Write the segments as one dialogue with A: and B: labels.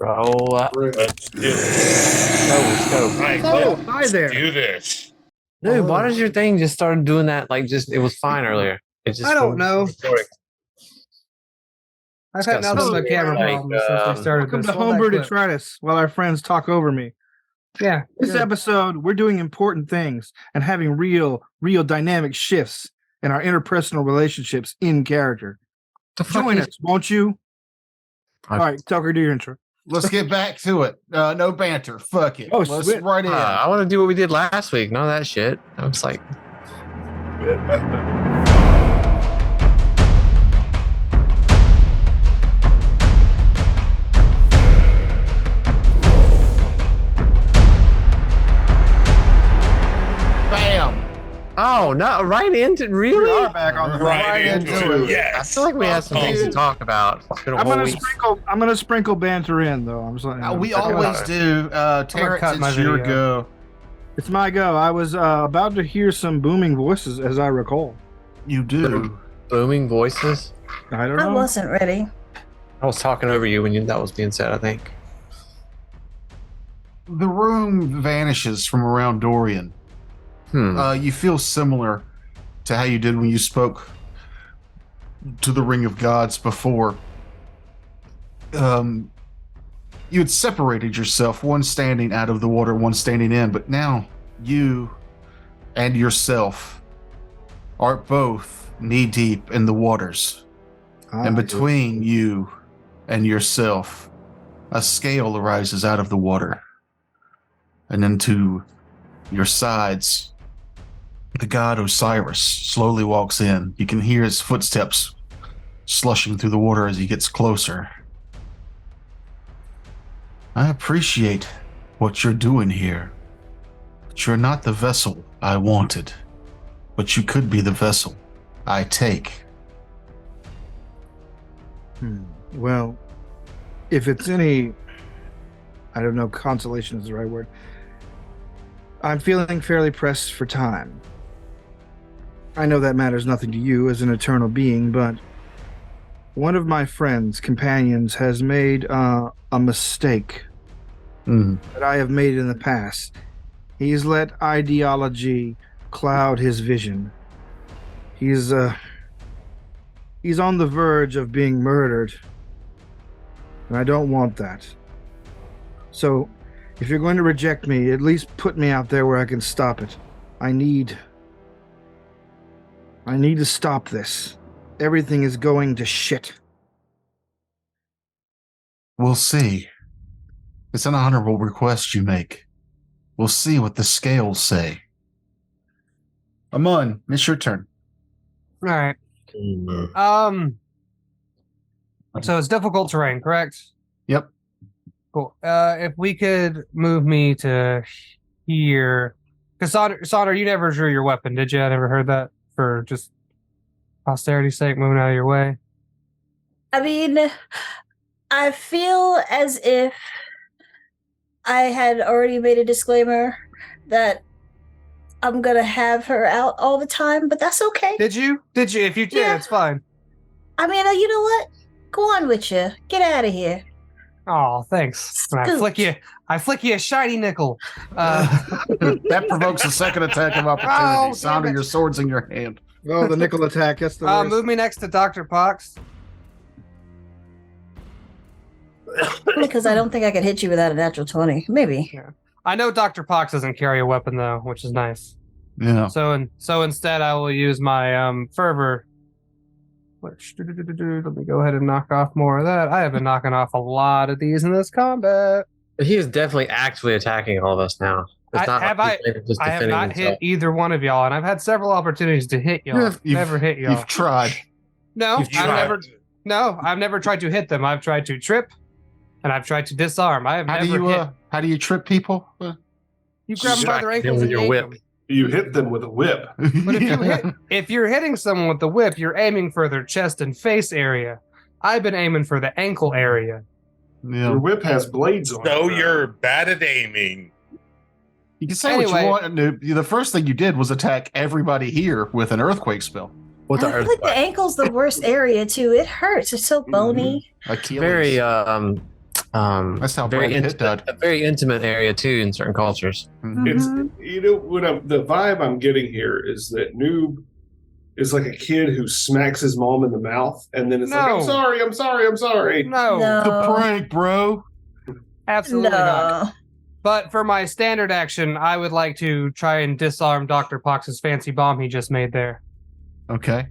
A: Bro,
B: Let's do this.
A: let's go.
B: All right,
C: Oh, hi there.
B: let's do this.
A: Dude, why does your thing just start doing that? Like, just it was fine earlier. It just
C: I don't know.
A: recording.
C: I've
A: got
C: had nothing
A: some
C: but camera
A: like,
C: problems since we started
D: Welcome
C: this.
D: to
C: Hold that
D: Homebrew
C: clip.
D: Detritus while our friends talk over me.
C: Yeah.
D: This
C: good.
D: episode, we're doing important things and having real dynamic shifts in our interpersonal relationships in character. Join us, won't you? All right, Tucker, do your intro.
E: Let's get back to it. No banter. Fuck it.
D: Oh,
E: Let's
D: sweet.
E: right in.
A: I want to do what we did last week. None of that shit. I was like,
E: Bam.
A: oh, not right into
D: We
A: really.
D: are back on the
B: Right
E: into
B: into
E: it.
B: it.
A: I
B: Yes.
A: feel like we have some things to talk about. It's been a
D: I'm
A: whole
D: gonna
A: week.
D: sprinkle banter in though. I'm sorry.
E: We always do. Terrence,
C: cut my
E: it's your
C: video.
E: go.
D: It's my go. I was about to hear some booming voices, as I recall.
E: You do.
A: Booming voices.
D: I don't
F: I
D: know.
F: wasn't ready.
A: I was talking over you when that was being said. I think.
E: The room vanishes from around Dorian. You feel similar to how you did when you spoke to the Ring of Gods before. You had separated yourself, one standing out of the water, one standing in, but now you and yourself are both knee-deep in the waters. And between you and yourself, a scale arises out of the water. And into your sides, the god Osiris slowly walks in. You can hear his footsteps slushing through the water as he gets closer. I appreciate what you're doing here, but you're not the vessel I wanted. But you could be the vessel I take.
D: Well, if it's any, I don't know, consolation is the right word. I'm feeling fairly pressed for time. I know that matters nothing to you as an eternal being, but one of my friends, companions, has made a mistake that I have made in the past. He's let ideology cloud his vision. He's on the verge of being murdered. And I don't want that. So, if you're going to reject me, at least put me out there where I can stop it. I need to stop this. Everything is going to shit.
E: We'll see. It's an honorable request you make. We'll see what the scales say. Amun, it's your turn.
C: All right. So it's difficult terrain, correct?
E: Yep.
C: Cool. If we could move me to here, because Sauter, you never drew your weapon, did you? I never heard that. For just posterity's sake, moving out of your way.
F: I mean, I feel as if I had already made a disclaimer that I'm gonna have her out all the time, but that's okay.
C: Did you? If you did,
F: Yeah.
C: it's fine.
F: I mean, you know what? Go on with you. Get out of here.
C: Oh, thanks. And I flick you a shiny nickel.
E: That provokes a second attack of opportunity.
C: Oh,
E: Sound
C: damn
E: of
C: it.
E: your swords in your hand.
D: Oh, the nickel attack. That's the worst.
C: Move me next to Dr. Pox.
F: Because I don't think I could hit you without a natural 20. Maybe.
C: I know Dr. Pox doesn't carry a weapon though, which is nice.
E: Yeah.
C: So instead, I will use my fervor. Which, let me go ahead and knock off more of that. I have been knocking off a lot of these in this combat.
A: But he is definitely actively attacking all of us now. It's not like he's just
C: I have
A: defending
C: not
A: himself.
C: hit either one of y'all, and I've had several opportunities to hit y'all. Never hit y'all.
E: You've tried.
C: No,
A: You've
C: I've never tried to hit them. I've tried to trip, and I've tried to disarm. I have
E: How
C: never
E: do you
C: hit.
E: how do you trip people?
C: You grab them by their
A: Distract them
C: ankles
A: with
C: and
A: your
C: yank
A: whip.
C: them.
B: You hit them with a whip.
C: But if you're hitting someone with the whip, you're aiming for their chest and face area. I've been aiming for the ankle area.
E: Yeah.
B: Your whip has blades on it.
G: So
B: though.
G: you're bad at aiming.
E: You can say what
C: Anyway.
E: you want. Noob. The first thing you did was attack everybody here with an earthquake spell.
A: With the
F: I feel
A: earth.
F: like the ankle's the worst area too. It hurts. It's so bony.
E: Achilles.
A: Very
E: That's how
A: very
E: Brad Pitt died.
A: a very intimate area too in certain cultures.
B: It's
F: Mhm.
B: the vibe I'm getting here is that Noob is like a kid who smacks his mom in the mouth and then it's like,
C: No.
B: I'm sorry, I'm sorry, I'm sorry.
C: No,
B: Oh.
E: It's a prank, bro.
C: absolutely not.
F: No.
C: But for my standard action, I would like to try and disarm Dr. Pox's fancy bomb he just made there.
E: Okay.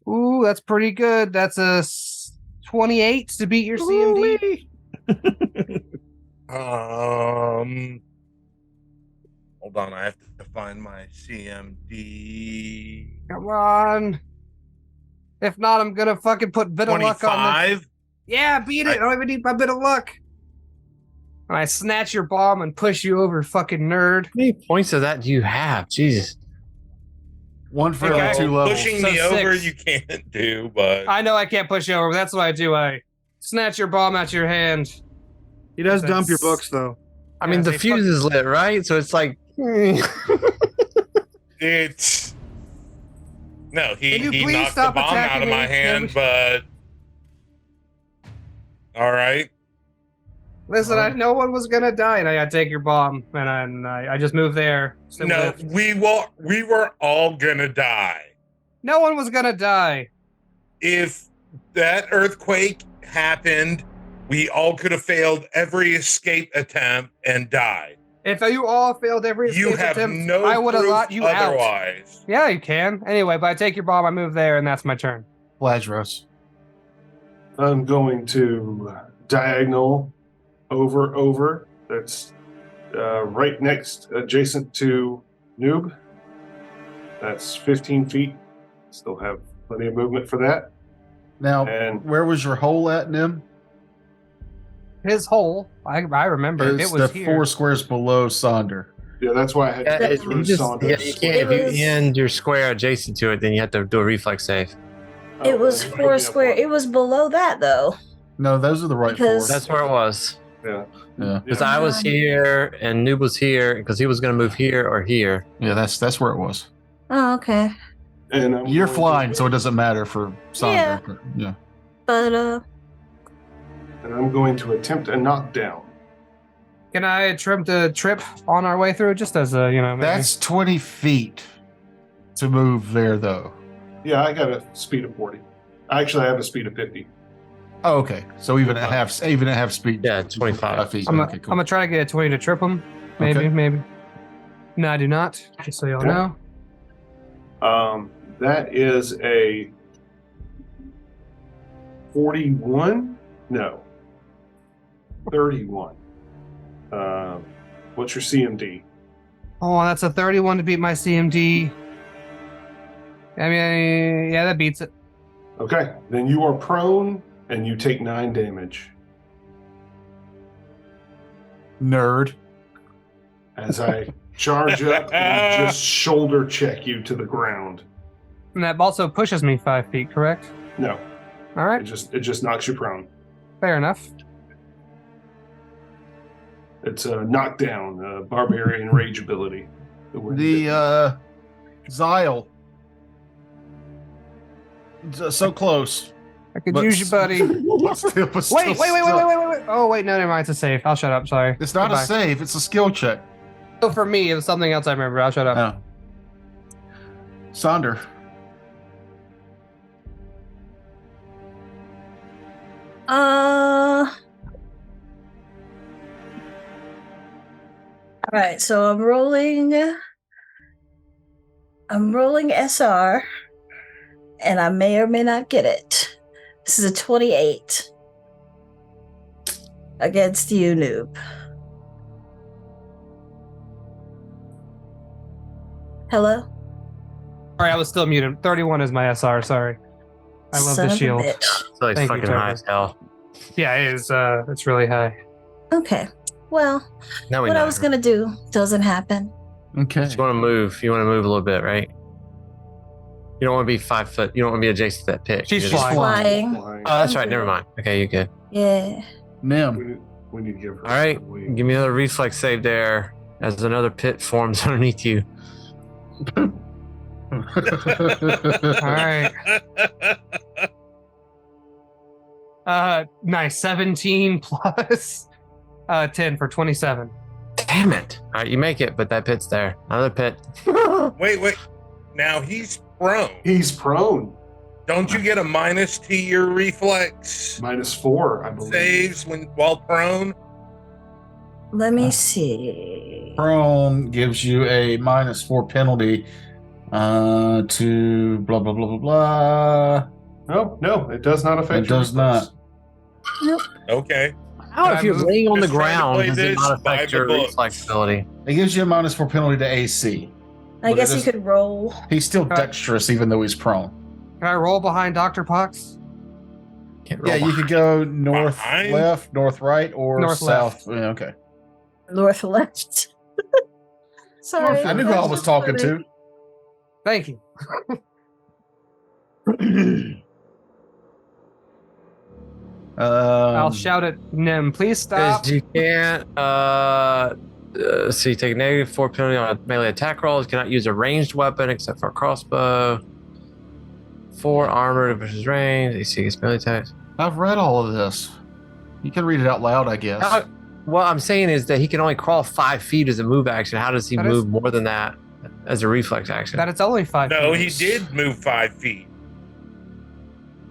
C: Ooh, that's pretty good. That's a 28 to beat your CMD.
G: Hold on, I have to find my CMD.
C: Come on. If not, I'm gonna fucking put bit of luck on the.
G: 25.
C: Yeah, beat it. I don't even need my bit of luck. And I snatch your bomb and push you over, fucking nerd.
A: How many points of that do you have? Jesus.
E: One for
C: Okay.
E: every 2 levels.
G: Pushing
C: So
G: me over,
C: 6.
G: you can't do, but
C: I know I can't push you over, but that's what I do. I snatch your bomb out your hand.
D: He does dump your
C: That's-
D: books, though.
A: I mean, the
C: they
A: fuse is lit, right? So it's like.
G: it's no.
C: Can you
G: He
C: please
G: knocked the
C: stop
G: bomb out
C: attacking
G: of my
C: me?
G: hand, but all right.
C: Listen, no one was gonna die, and I gotta take your bomb, and I just moved there. So
G: No, we were all gonna die
C: no one was gonna die.
G: if that earthquake happened. We all could have failed every escape attempt and died.
C: If you all failed every
G: You
C: escape
G: have
C: attempt,
G: no
C: I would have
G: proof
C: let you out.
G: otherwise.
C: Yeah, you can. Anyway, but I take your bomb, I move there, and that's my turn.
E: Lazarus.
B: I'm going to diagonal over. That's right next, adjacent to Noob. That's 15 feet. Still have plenty of movement for that.
E: Now,
B: And
E: where was your hole at, Nim?
C: His hole, I remember,
E: It's
C: it was
E: the
C: here.
E: 4 squares below Sonder.
B: yeah, that's why I had
A: Yeah,
B: to go
A: it,
B: through
A: you just,
B: Saunders.
A: yeah, you can't.
F: It
A: If
F: was-
A: you end your square adjacent to it, then you have to do a reflex save.
B: Oh,
F: It was
B: well,
F: 4
B: yeah,
F: square. It was below that though.
E: No, those are the right
F: Because-
E: 4.
A: That's where it was.
B: Yeah.
E: Yeah.
A: Because I was here and Noob was here because he was going to move here or here.
E: Yeah, that's where it was.
F: Oh, okay.
B: And I'm
E: You're
B: going to-
E: flying, so it doesn't matter for Sonder.
F: Yeah.
E: but, yeah.
F: But
B: And I'm going to attempt a knockdown.
C: Can I attempt to trip on our way through, just as a, maybe?
E: That's 20 feet to move there, though.
B: Yeah, I got a speed of 40. Actually, I have a speed of 50.
E: Oh, okay. So even at half speed.
A: Yeah, 25.
E: feet.
C: I'm
E: Okay, cool.
C: gonna try to get a 20 to trip him. Maybe. No, I do not. Just so y'all
B: Okay.
C: know.
B: That is a 41? No. 31. What's your CMD?
C: Oh, that's a 31 to beat my CMD. I mean, yeah, that beats it.
B: Okay, then you are prone and you take 9 damage
E: Nerd.
B: as I charge up and just shoulder check you to the ground.
C: And that also pushes me 5 feet, correct?
B: No,
C: All right,
B: it just knocks you prone.
C: fair enough.
B: It's a knockdown, barbarian rage ability.
E: The Zyle. So close.
C: I could
E: But-
C: use you, buddy.
E: But still- but still
C: Wait.
E: stuck.
C: Oh, wait, no, never mind. It's a save. I'll shut up. Sorry.
E: It's not
C: Goodbye.
E: a save, it's a skill check.
C: Oh, for me, it was something else I remember. I'll shut up.
E: Oh. Sonder.
F: All right, so I'm rolling SR and I may or may not get it. This is a 28 against you, noob. Hello?
C: Sorry, I was still muted. 31 is my SR. Sorry. I love
F: Son
C: the
F: of a
C: shield.
F: bitch.
A: So it's
C: Thank you,
A: fucking high
C: Toby.
A: as hell.
C: Yeah, it is. It's really high.
F: Okay. Well,
A: Now we
F: what
A: know.
F: I was gonna do doesn't happen.
E: Okay.
A: You want to move. You want to move a little bit, right? You don't want to be 5 foot. You don't want to be adjacent to that pit.
C: She's
A: You're just-
C: flying.
F: Flying.
A: Oh, that's right. Never mind. Okay, you're good.
F: Yeah.
E: Nim.
B: We need to give her.
A: All right.
B: some lead.
A: Give me another reflex save there as another pit forms underneath you.
C: All right. Nice. 17 plus 10 for 27.
A: Damn it. All right, you make it, but that pit's there. Another pit.
G: Wait. Now he's prone.
B: He's prone.
G: Don't you get a minus to your reflex
B: -4, I believe.
G: saves while prone?
F: Let me see.
E: Prone gives you a -4 penalty to blah blah blah blah blah.
B: No, it does not affect.
E: It does not.
G: Okay.
A: How if you're laying on the
G: Just trying to
A: ground,
G: play
A: does it
G: this
A: not
G: by
A: affect
G: the
A: your
G: books.
A: flexibility?
E: It gives you a -4 penalty to AC.
F: I
E: But
F: guess
E: it
F: you
E: is-
F: could roll.
E: He's still
C: Okay.
E: dexterous even though he's prone.
C: Can I roll behind Dr. Pox?
A: Can't
E: Yeah,
A: roll
E: you could go north,
G: Behind?
E: left, north, right, or
C: North,
E: south. Yeah, okay.
F: North left. Sorry.
E: I knew who I was talking to.
C: Thank you. I'll shout at Nim. Please stop.
A: Is you can't so you take a -4 penalty on melee attack rolls, cannot use a ranged weapon except for a crossbow. 4 armored versus range, AC against melee attacks.
E: I've read all of this. You can read it out loud, I guess.
A: What I'm saying is that he can only crawl 5 feet as a move action. How does he
C: That is-
A: move more than that as a reflex action?
C: That it's only 5
G: No,
C: feet.
G: he did move 5 feet.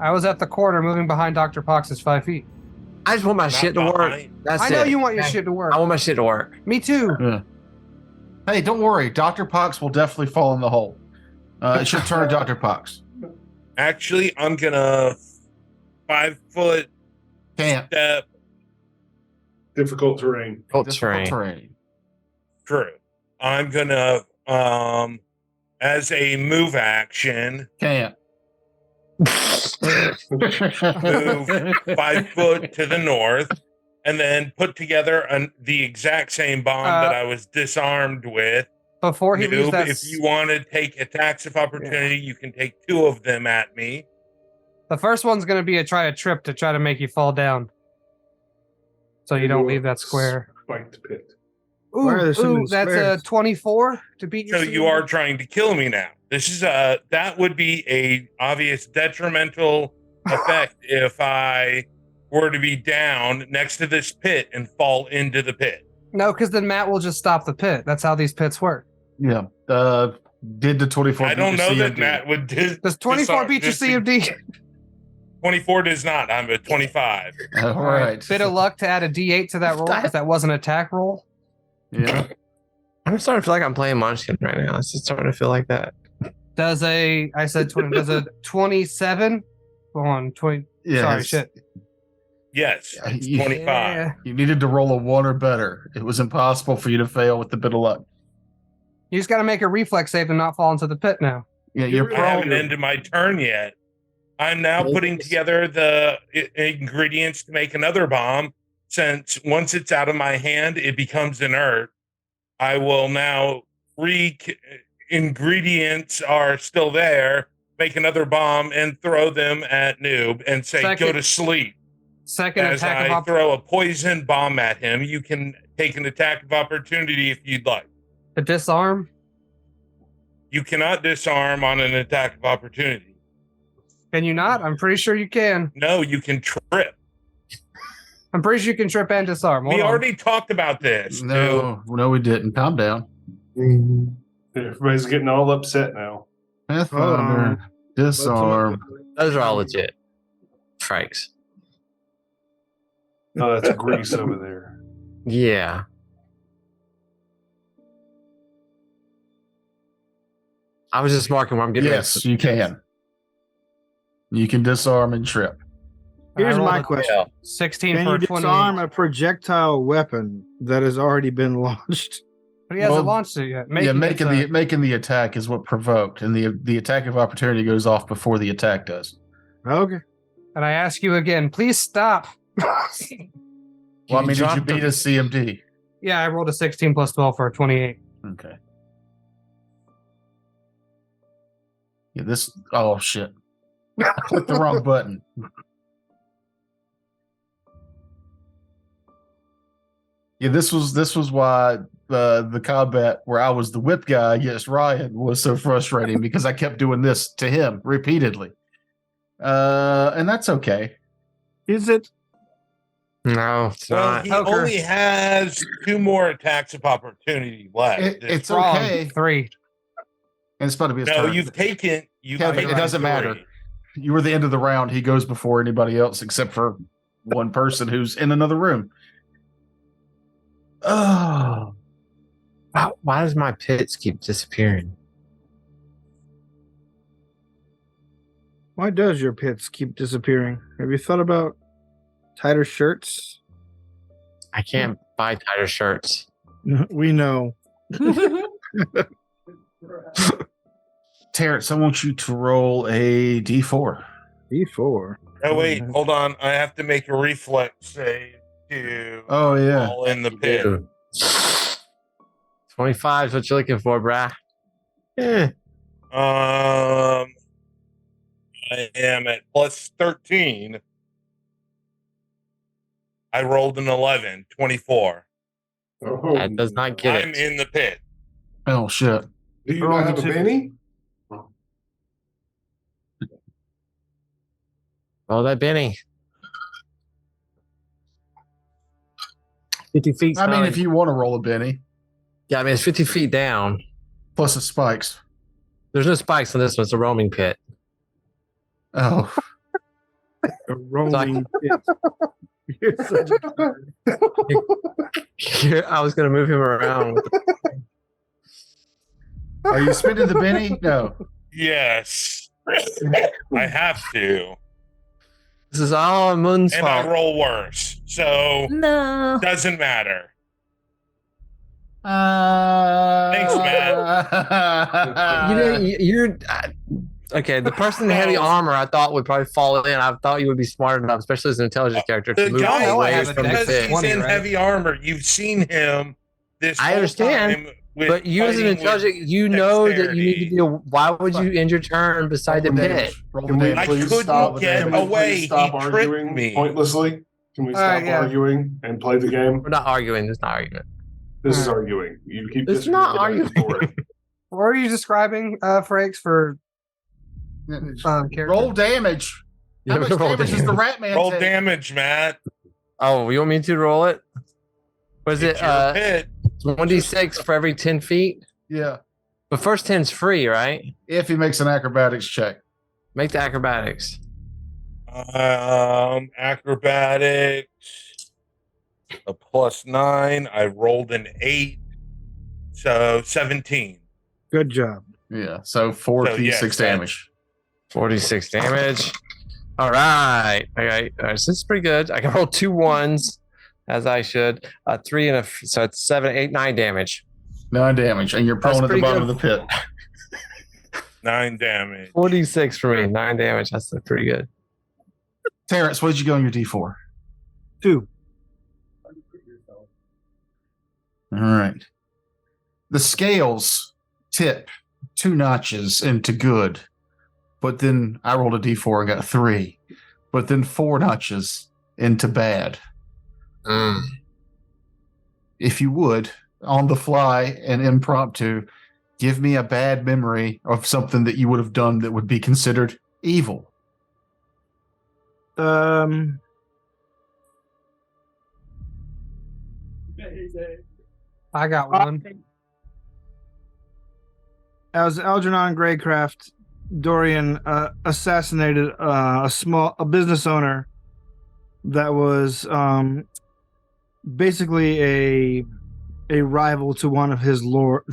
C: I was at the corner moving behind Dr. Pox's 5 feet.
A: I just want my
G: Not
A: shit to work.
G: behind.
A: That's
C: I know
A: it.
C: you want your shit to work.
A: I want my shit to work.
C: Me too.
E: Yeah. Hey, don't worry. Dr. Pox will definitely fall in the hole. It's your turn, Dr. Pox.
G: Actually, I'm gonna 5-foot
E: Can't.
G: step
B: Difficult terrain.
A: Difficult
E: Difficult
A: terrain.
E: terrain.
G: through. I'm gonna as a move action
E: Can't.
G: move 5 foot to the north and then put together the exact same bomb that I was disarmed with.
C: Before he leaves
G: Noob,
C: that,
G: if you want to take attacks of opportunity, you can take 2 of them at me.
C: the first one's going to be a trip to try to make you fall down, so you don't leave that square.
B: Spiked pit.
C: Ooh,
D: Why are there so many
C: that's a
D: squares?
C: 24 to beat your.
G: So you are trying to kill me now. This is that would be a obvious detrimental effect if I were to be down next to this pit and fall into the pit.
C: No, because then Matt will just stop the pit. That's how these pits work.
E: Yeah. Did the 24
G: I don't
E: beat your
G: know that
E: CMD?
G: Matt would.
C: Does 24 beat your CMD?
G: 24 does not. I'm a 25.
E: All right.
C: Bit of luck to add a D8 to that roll because that was an attack roll.
E: Yeah.
A: I'm starting to feel like I'm playing Munchkin right now. It's just starting to feel like that.
C: Does a 27? Go on, 20.
E: Yeah.
C: Sorry, shit.
G: Yes, it's
E: Yeah.
G: 25.
C: Yeah.
E: You needed to roll a 1 or better. It was impossible for you to fail with the bit of luck.
C: You just got to make a reflex save and not fall into the pit now.
E: Yeah, you're
G: I haven't
E: prone.
G: ended my turn yet. I'm now putting together the ingredients to make another bomb. Since once it's out of my hand, it becomes inert. I will now ingredients are still there. Make another bomb and throw them at Noob and say,
C: Second-
G: "Go to sleep."
C: Second
G: As
C: attack
G: I
C: of
G: throw a poison bomb at him, you can take an attack of opportunity if you'd like.
C: the disarm.
G: You cannot disarm on an attack of opportunity.
C: Can you not? I'm pretty sure you can.
G: No, you can trip.
C: I'm pretty sure you can trip and disarm. Hold
G: We
C: on.
G: already talked about this. dude.
E: No, we didn't. Calm down.
B: Everybody's getting all upset now.
E: Pathfinder, disarm.
A: Those are all legit. Franks.
B: Oh, that's grease over there.
A: Yeah. I was just marking where I'm getting
E: Yes, you can. You can disarm and trip.
D: Here's
C: I rolled
D: my
C: a
D: question:
C: 16
D: Can
C: for
D: you
C: a 28.
D: disarm a projectile weapon that has already been launched?
C: But he hasn't
E: Well,
C: launched it yet.
E: Making the attack is what provoked, and the attack of opportunity goes off before the attack does.
D: Okay.
C: And I ask you again, please stop.
E: Well, I mean, did you
A: dropped
E: beat a CMD?
C: Yeah, I rolled a 16 plus 12 for a 28.
E: Okay. Yeah, this. Oh shit! I clicked the wrong button. Yeah, this was why the combat where I was the whip guy against Ryan was so frustrating because I kept doing this to him repeatedly. And that's okay.
D: Is it?
A: No, it's
G: Well,
A: not.
G: he
C: Poker.
G: only has 2 more attacks of opportunity left.
E: It's
C: Wrong.
E: okay.
C: 3.
E: And it's about to be his
G: No,
E: turn.
G: you've taken.
E: Kevin, it doesn't matter. You were the end of the round. He goes before anybody else except for one person who's in another room.
A: Oh. Why does my pits keep disappearing?
D: Why does your pits keep disappearing? Have you thought about tighter shirts?
A: I can't buy tighter shirts.
D: We know.
E: Terrence, I want you to roll a d4.
D: D4.
G: Oh wait, hold on. I have to make a reflex save to
E: Oh, yeah.
G: fall in the pit.
A: 25 is what you're looking for, brah. Yeah.
G: I am at plus 13. I rolled an 11, 24.
B: Oh,
A: That does not get
G: I'm
A: it.
G: in the pit.
E: Oh, shit.
B: Do you not have a Benny?
A: Roll that Benny. 50 feet.
E: I mean, if you want to roll a Benny,
A: Yeah, I mean, it's 50 feet down.
E: plus the spikes.
A: There's no spikes on this one. It's a roaming pit.
E: Oh,
D: A roaming pit. You're such a-
A: I was going to move him around.
E: are you spending the Benny? No.
G: Yes. I have to.
A: This is all Moon's
G: And I
A: fault.
G: roll worse. So
F: No.
G: doesn't matter.
E: Thanks,
G: man.
A: You're okay. The person in heavy armor, I thought would probably fall in. I thought you would be smart enough, especially as an intelligence character, to
G: The
A: move
G: guy
C: know I
A: away
C: have a
A: from the
G: because
C: dex
A: pit.
G: he's
C: 20,
G: in
C: right?
G: heavy armor. You've seen him this
A: I
G: whole
A: understand,
G: time with
A: But you, as an
G: fighting with
A: intelligent, you know that you need to
G: dexterity.
A: be. Why would you end your turn beside the pit?
E: Roll
B: Can
E: the
B: we
E: damage.
G: I
B: please
G: couldn't
B: stop?
G: get
B: Can we
G: away.
B: please stop
G: He tricked
B: arguing
G: me.
B: pointlessly? Can we
C: All
B: stop
C: right, yeah.
B: arguing and play the game?
A: We're not arguing. There's not argument.
B: This is arguing. You keep
A: It's not
B: disagreeing back and
A: arguing.
B: forth.
C: What are you describing, Frakes, for character?
E: Roll damage.
A: Yeah,
E: How much
A: roll
E: damage does the
A: damage.
E: rat man
G: Roll
E: take?
G: damage, Matt.
A: Oh, you want me to roll it? Was it
G: It's your pit.
A: 1d6 for every 10 feet?
E: Yeah.
A: The first 10's free, right?
E: If he makes an acrobatics check.
A: Make the acrobatics.
G: Acrobatics. A +9. I rolled an 8. So 17.
D: Good job.
E: Yeah. So 4d6
G: yes,
E: damage.
A: 46 damage. All right. Okay. All right. So this is pretty good. I can roll 2 1s as I should. 3 and so it's 7, 8, 9 damage.
E: 9 damage. And you're prone at the
A: pretty
E: bottom
A: good.
E: of the pit.
G: 9 damage.
A: 46 for me. 9 damage. That's pretty good.
E: Terrence, what did you go on your d4?
D: 2.
E: All right. The scales tip 2 notches into good, but then I rolled a d4 and got 3, but then 4 notches into bad. If you would, on the fly and impromptu, give me a bad memory of something that you would have done that would be considered evil.
C: I got one.
D: As Algernon Greycraft, Dorian assassinated a business owner that was basically a rival to one of his lord,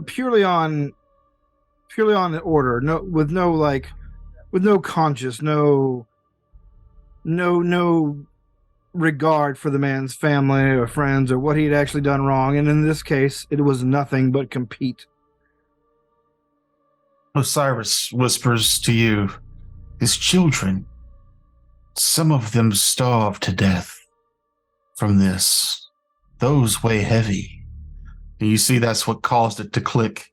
D: purely on the order, with no conscience, no regard for the man's family or friends or what he'd actually done wrong. And in this case, it was nothing but compete.
E: Osiris whispers to you, his children, some of them starved to death from this. Those weigh heavy. And you see that's what caused it to click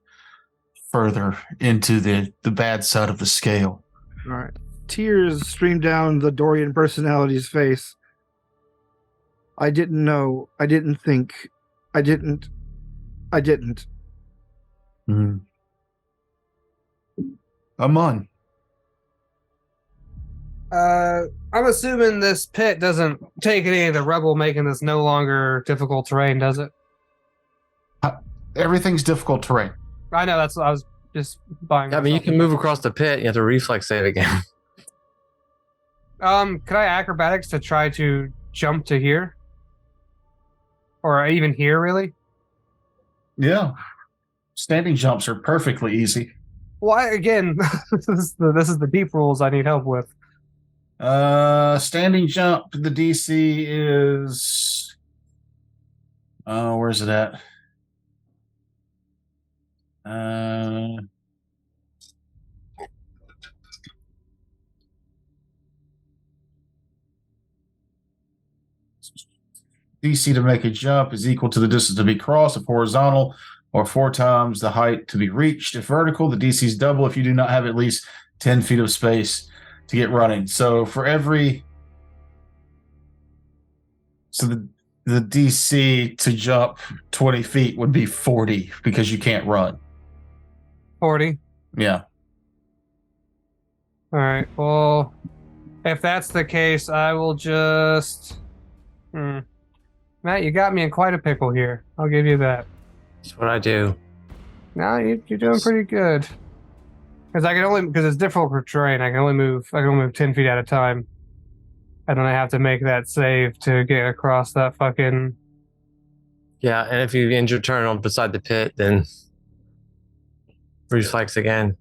E: further into the bad side of the scale.
D: All right. Tears streamed down the Dorian personality's face. I didn't know. I didn't think. I didn't.
E: Amun,
C: I'm assuming this pit doesn't take any of the rubble, making this no longer difficult terrain, does it?
E: Everything's difficult terrain.
C: I know, that's what I was just buying.
A: I mean, you can move across the pit. You have to reflex save again.
C: Could I acrobatics to try to jump to here? Or even here, really?
E: Yeah. Standing jumps are perfectly easy.
C: Why again? This is the deep rules I need help with.
E: Standing jump, the DC is where's it at? DC to make a jump is equal to the distance to be crossed if horizontal, or 4 times the height to be reached. If vertical, the DC is double if you do not have at least 10 feet of space to get running. So for every, so the DC to jump 20 feet would be 40 because you can't run.
C: 40.
E: Yeah.
C: All right. Well, if that's the case, I will just. Matt, you got me in quite a pickle here. I'll give you that.
A: That's what I do.
C: No, you're doing pretty good. Because it's difficult terrain. I can only move 10 feet at a time, and then I have to make that save to get across that fucking.
A: Yeah, and if you end your turn on beside the pit, then reflex again.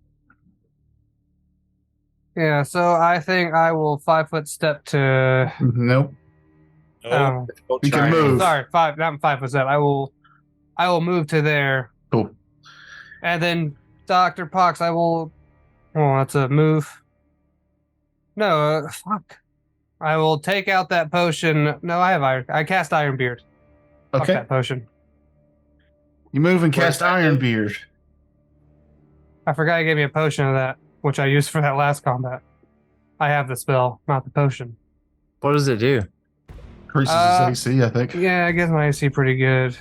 C: Yeah, so I think I will 5-foot step to.
E: Nope.
G: Oh,
E: You can move.
C: Sorry, not 5-foot step. I will move to there.
E: Cool.
C: And then Dr. Pox, I will. Oh, that's a move. No, fuck. I will take out that potion. No, I have iron. I cast Iron Beard. Fuck
E: Okay.
C: that potion.
E: You move and cast Iron Beard.
C: I forgot you gave me a potion of that, which I used for that last combat. I have the spell, not the potion.
A: What does it do?
E: Increases his AC, I think.
C: Yeah, I guess my AC pretty good.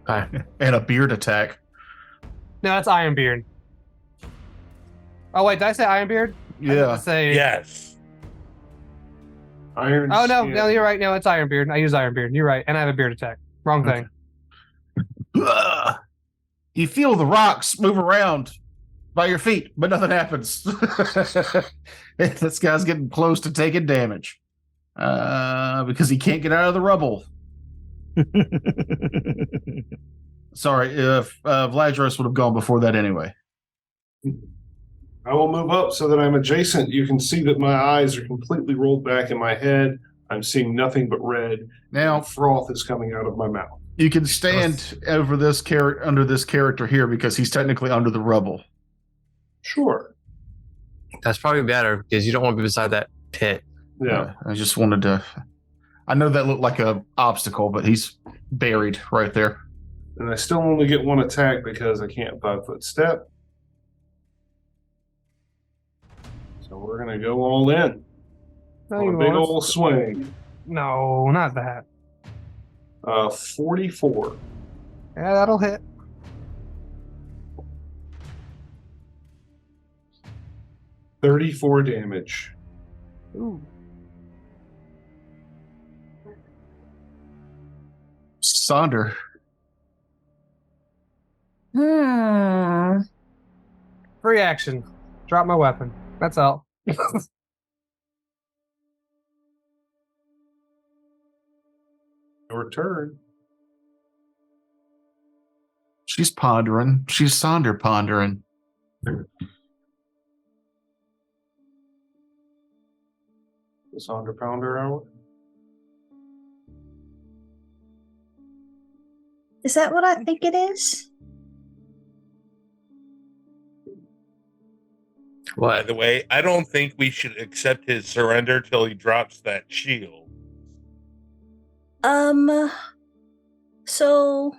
A: Okay.
E: And a beard attack.
C: No, that's Iron Beard. Oh wait, did I say Iron Beard? I meant
E: Yeah.
C: to say.
G: yes.
B: Iron.
C: Oh no,
B: skin.
C: no, you're right. No, it's Iron Beard. I use Iron Beard. You're right, and I have a beard attack. Wrong thing.
E: Ugh. You feel the rocks move around by your feet, but nothing happens. This guy's getting close to taking damage because he can't get out of the rubble. Sorry, if Vladros would have gone before that anyway.
B: I will move up so that I'm adjacent. You can see that my eyes are completely rolled back in my head. I'm seeing nothing but red.
E: Now,
B: Froth is coming out of my mouth.
E: you can stand over this under this character here because he's technically under the rubble.
B: Sure.
A: That's probably better because you don't want to be beside that pit.
B: Yeah.
E: I just wanted to. I know that looked like an obstacle, but he's buried right there.
B: And I still only get one attack because I can't 5-foot step. So we're going to go all in.
C: No,
B: On
C: you
B: a big
C: won't.
B: old swing.
C: No, not that.
B: 44.
C: Yeah, that'll hit.
B: $34 damage.
C: Ooh.
E: Sonder.
C: Free action. Drop my weapon. That's all.
B: Your turn.
E: She's pondering. She's Sonder pondering.
B: The Sonder Pounder hour.
F: Is that what I think it is?
G: By
A: What?
G: the way, I don't think we should accept his surrender till he drops that shield.
F: So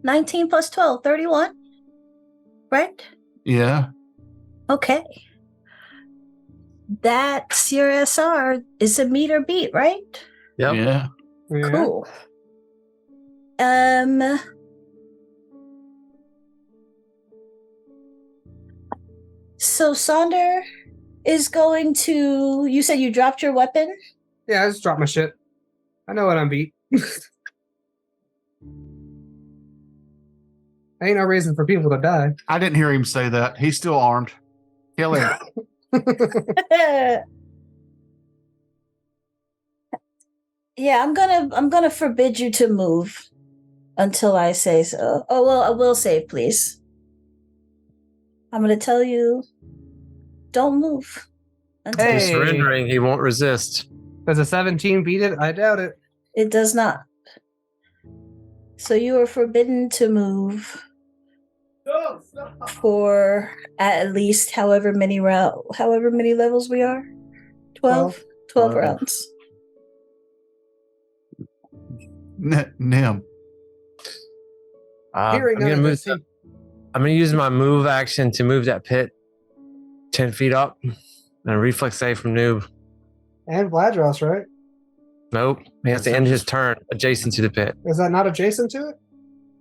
F: 19 plus 12, 31. Right?
E: Yeah.
F: Okay. That's your SR. Is a meter beat, right?
A: Yep.
E: Yeah.
C: Yeah.
F: Cool. So Sonder is going to. You said you dropped your weapon?
C: Yeah, I just dropped my shit. I know what I'm beat. Ain't no reason for people to die.
E: I didn't hear him say that. He's still armed. Kill him.
F: Yeah, I'm gonna forbid you to move until I say so. Oh well, I will save, please. I'm gonna tell you, don't move until
A: If he's
C: Hey.
A: surrendering, he won't resist.
C: Does a 17 beat it? I doubt it.
F: it does not. So you are forbidden to move for at least however many levels we are. 12
E: 12.
F: rounds.
E: Nim. I'm
C: Hearing none of this,
A: I'm gonna use my move action to move that pit 10 feet up, and a reflex save from noob.
C: and Vladros, right?
A: Nope, he has to end his turn adjacent to the pit.
C: Is that not adjacent to it?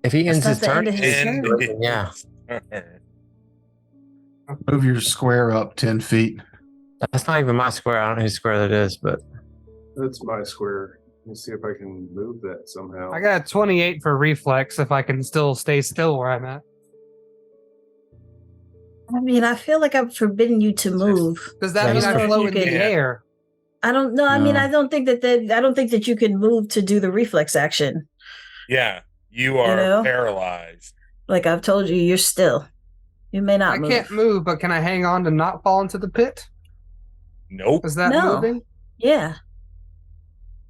A: If he ends
F: That's
A: his
F: not the
A: turn,
F: end of his
A: it's-
F: turn.
A: yeah,
E: Move your square up 10 feet.
A: that's not even my square. I don't know whose square that is, but
B: That's my square. Let me see if I can move that somehow.
C: I got a 28 for reflex if I can still stay still where I'm at.
F: I mean, I feel like I'm forbidden you to move.
C: Does that
A: Yeah,
C: mean
A: that's
C: I
A: correct.
C: float in the
F: Yeah.
C: air?
F: I don't know. I mean,
E: No.
F: I don't think that you can move to do the reflex action.
G: Yeah, you are
F: know?
G: paralyzed.
F: Like I've told you, you're still. You may not
C: I
F: move.
C: can't move, but can I hang on to not fall into the pit?
G: Nope.
C: Is that
F: No.
C: moving?
F: Yeah.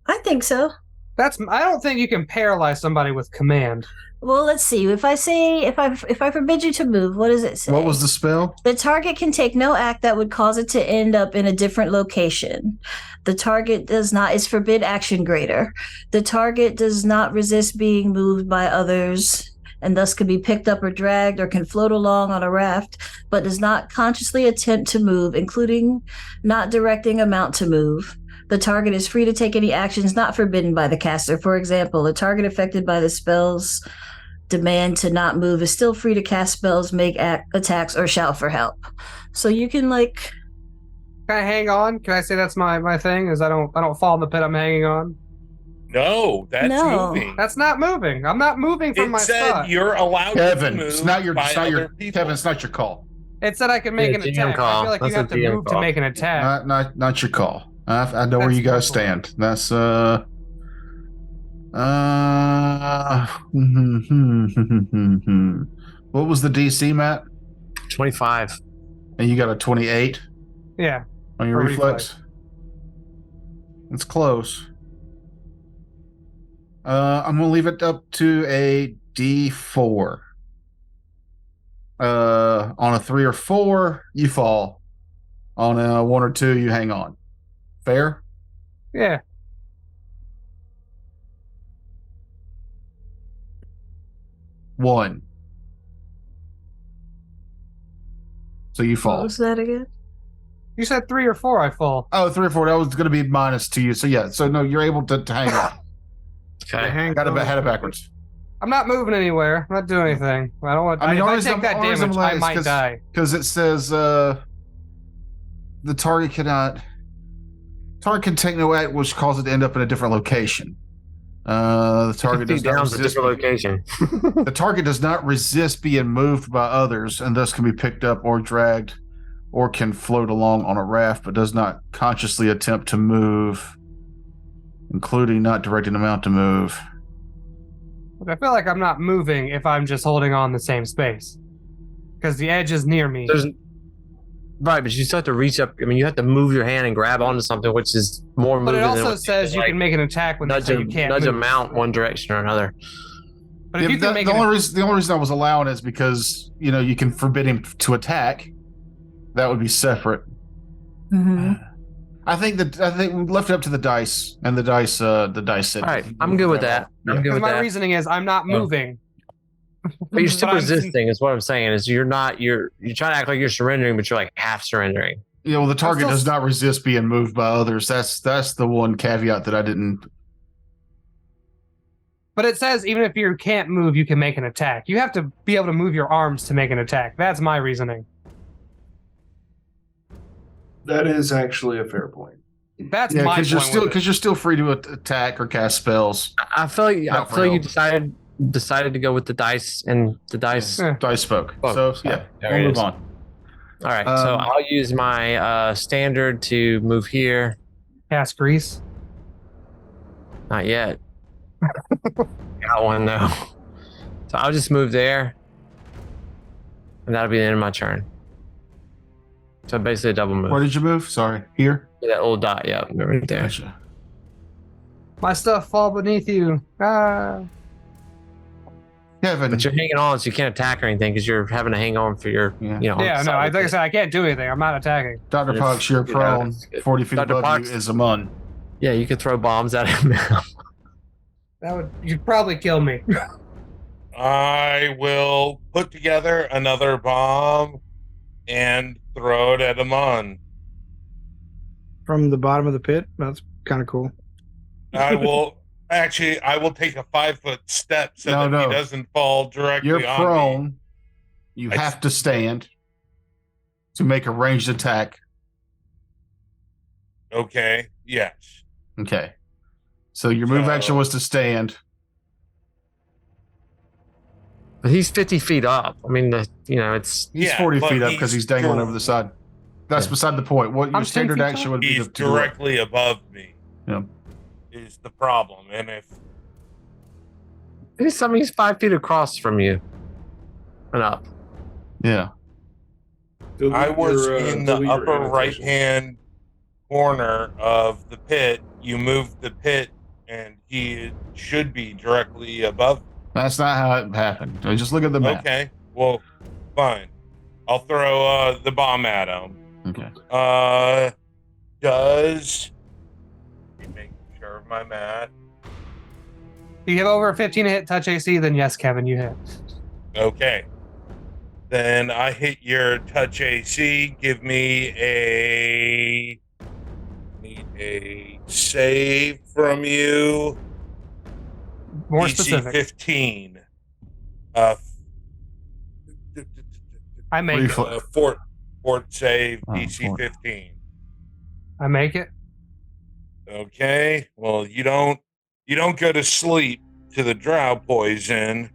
F: I think so.
C: I don't think you can paralyze somebody with command.
F: Well, let's see. If I forbid you to move, what does it say?
E: What was the spell?
F: The target can take no act that would cause it to end up in a different location. The target is forbid action greater. The target does not resist being moved by others and thus can be picked up or dragged or can float along on a raft, but does not consciously attempt to move, including not directing a mount to move. The target is free to take any actions not forbidden by the caster. For example, the target affected by the spell's demand to not move is still free to cast spells, make attacks, or shout for help. So you can
C: Can I hang on? Can I say that's my thing? Is I don't fall in the pit I'm hanging on?
G: No, that's
F: No.
G: moving.
C: That's not moving. I'm not moving from
G: It
C: my
G: said
C: spot.
G: you're allowed
E: Kevin,
G: to move
E: it's not your,
G: by
E: it's not your,
G: other people.
E: Kevin, it's not your call.
C: It said I can make
A: Yeah,
C: an
A: GM
C: attack. I
A: call.
C: feel like you
A: That's
C: have
A: a
C: to
A: GM
C: move to
A: call.
C: make an attack.
E: Not your call. I know where
C: That's
E: you guys
C: my fault.
E: stand. That's what was the DC, Matt?
A: 25.
E: And you got a 28
C: Yeah.
E: on your
C: For
E: reflex. It's close. I'm gonna leave it up to a D4. On a 3 or 4, you fall. On a 1 or 2, you hang on. Fair?
C: Yeah.
E: One. So you
F: what
E: fall.
F: was that again?
C: You said 3 or 4 I fall.
E: Oh, 3 or 4. That was going to be minus to you. So yeah. So no, you're able to hang on.
A: Okay.
E: Got it had it backwards.
C: I'm not moving anywhere. I'm not doing anything. I don't want
E: I mean,
C: if
E: the
C: I
E: reason
C: take that
E: the reason
C: damage,
E: I'm
C: I
E: like
C: might
E: is
C: die.
E: because it says the target can take no act which cause it to end up in a different location. The target does not
A: down to a
E: resist.
A: different location.
E: The target does not resist being moved by others and thus can be picked up or dragged or can float along on a raft, but does not consciously attempt to move, including not directing the mount to move.
C: I feel like I'm not moving if I'm just holding on the same space. Because the edge is near me.
A: Right, but you still have to reach up. I mean, you have to move your hand and grab onto something, which is more
C: But
A: moving.
C: it also
A: than
C: says you can make an attack when they
A: nudge
C: say you can't
A: nudge a
C: move.
A: mount one direction or another.
C: But if you can make
E: the
C: an
E: only reason I was allowing is because you can forbid him to attack. That would be separate.
F: Mm-hmm.
E: I think we left it up to the dice, and the dice said.
A: All right, I'm good with that. I'm good
C: Because
A: with
C: my
A: that.
C: reason is I'm not
A: Oh.
C: moving.
A: But you're still
C: But I'm-
A: resisting, is what I'm saying. Is you're trying to act like you're surrendering, but you're like half surrendering.
E: The target
C: still-
E: does not resist being moved by others. That's the one caveat that I didn't.
C: But it says even if you can't move, you can make an attack. You have to be able to move your arms to make an attack. That's my reasoning.
B: That is actually a fair point.
C: That's
E: Yeah,
C: my
E: because you're
C: point
E: still
C: with it.
E: you're still free to attack or cast spells.
A: I feel like
E: Not
A: you
E: real.
A: decided to go with the dice, and the dice.
C: Yeah.
E: Dice spoke.
A: Oh,
E: So
A: sorry.
E: yeah,
A: There
E: we'll
A: it
E: move
A: is.
E: on.
A: All right, so I'll use my standard to move here.
C: Cast grease.
A: Not yet. Got one though. So I'll just move there, and that'll be the end of my turn. So basically a double move.
E: Where did you move? Sorry, here.
A: That little dot, yeah, right there.
E: Gotcha.
C: My stuff fall beneath you. Ah.
E: Kevin.
A: But you're hanging on, so you can't attack or anything because you're having to hang on for your,
E: Yeah.
A: you know.
C: Yeah, no,
A: solid
C: like I
A: hit.
C: said, I can't do anything. I'm not attacking.
E: Dr.
A: If-
E: Pox, you're
A: yeah,
E: prone.
A: that's good.
E: 40 feet
A: Dr.
E: above
A: Pox-
E: you is a mun.
A: Yeah, you could throw bombs at him now.
C: You'd probably kill me.
G: I will put together another bomb and throw it at Amon.
D: From the bottom of the pit. That's kind of cool.
G: I will take a 5-foot step so
E: No,
G: that
E: no.
G: he doesn't fall directly
E: You're
G: on me.
E: prone. You
G: I-
E: have to stand to make a ranged attack.
G: Okay. Yes.
E: Okay. So your move
G: So-
E: action was to stand.
A: But he's 50 feet up. I mean, it's
E: He's
G: Yeah,
E: 40
G: but
E: feet up because he's dangling over the side. That's
A: Yeah.
E: beside the point. What your
C: 10
E: standard
C: feet
E: action
C: tall.
E: would be
G: He's
E: to do it.
G: directly above me.
E: Yeah.
G: Is the problem, and if
A: he's 5 feet across from you and up.
E: Yeah.
B: Delete
G: I was
B: your,
G: in the
B: delete your
G: upper
B: annotation.
G: right hand corner of the pit, you moved the pit, and he should be directly above.
E: That's not how it happened. Just look at the map.
G: Okay, well, fine. I'll throw the bomb at him.
E: Okay.
G: Does let me make sure of my math.
C: If you have over a 15 to hit touch AC, then yes, Kevin, you hit.
G: Okay. Then I hit your touch AC. Give me need a save from you.
C: More
G: DC
C: specific.
G: 15.
C: I make it.
G: Fort save
E: Oh,
G: DC
E: fort.
G: 15.
C: I make it.
G: Okay. Well, you don't go to sleep to the drow poison.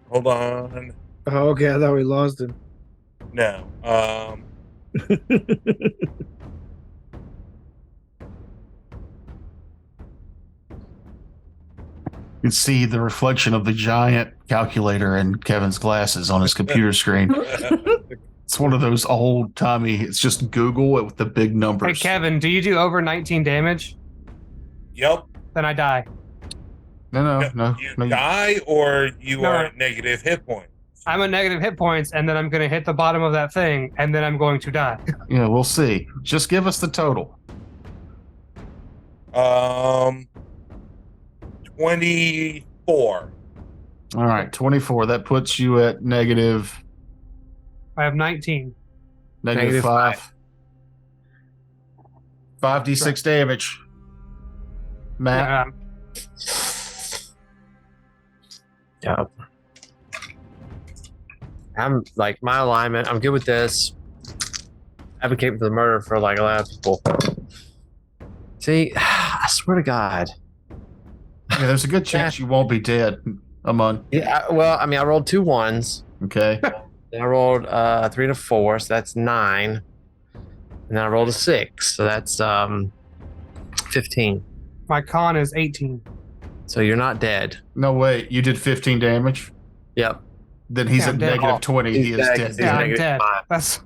G: Hold on.
D: Oh, okay. I thought we lost him.
G: No.
E: You can see the reflection of the giant calculator in Kevin's glasses on his computer screen. It's one of those old timey, it's just Google it with the big
C: Hey,
E: numbers.
C: Kevin, do you do over 19 damage?
G: Yep.
C: Then I die.
E: No.
G: You die or you
C: No,
G: are
C: no.
G: at negative hit point.
C: I'm at negative hit points, and then I'm going to hit the bottom of that thing, and then I'm going to die.
E: Yeah, we'll see. Just give us the total.
G: 24.
E: All right, 24. That puts you at negative
C: I have 19.
E: negative 5. 5d6 damage. Matt.
C: Yeah,
A: Yep. I'm like my alignment. I'm good with this. Advocating for the murder for like a lot of people. See, I swear to God.
E: Yeah, there's a good chance you won't be dead, Amon.
A: Yeah. Well, I mean, I rolled 2 1s.
E: Okay.
A: Then I rolled 3 and a 4, so that's 9. And then I rolled a 6, so that's 15.
C: my con is 18.
A: So you're not dead.
E: No, wait. You did 15 damage?
A: Yep.
E: Then he's
C: Yeah,
E: at
C: I'm dead.
E: negative 20. He
A: He's
E: is
A: dead,
E: dead.
A: 'cause
C: Yeah, I'm
A: negative
C: dead.
A: 5.
C: That's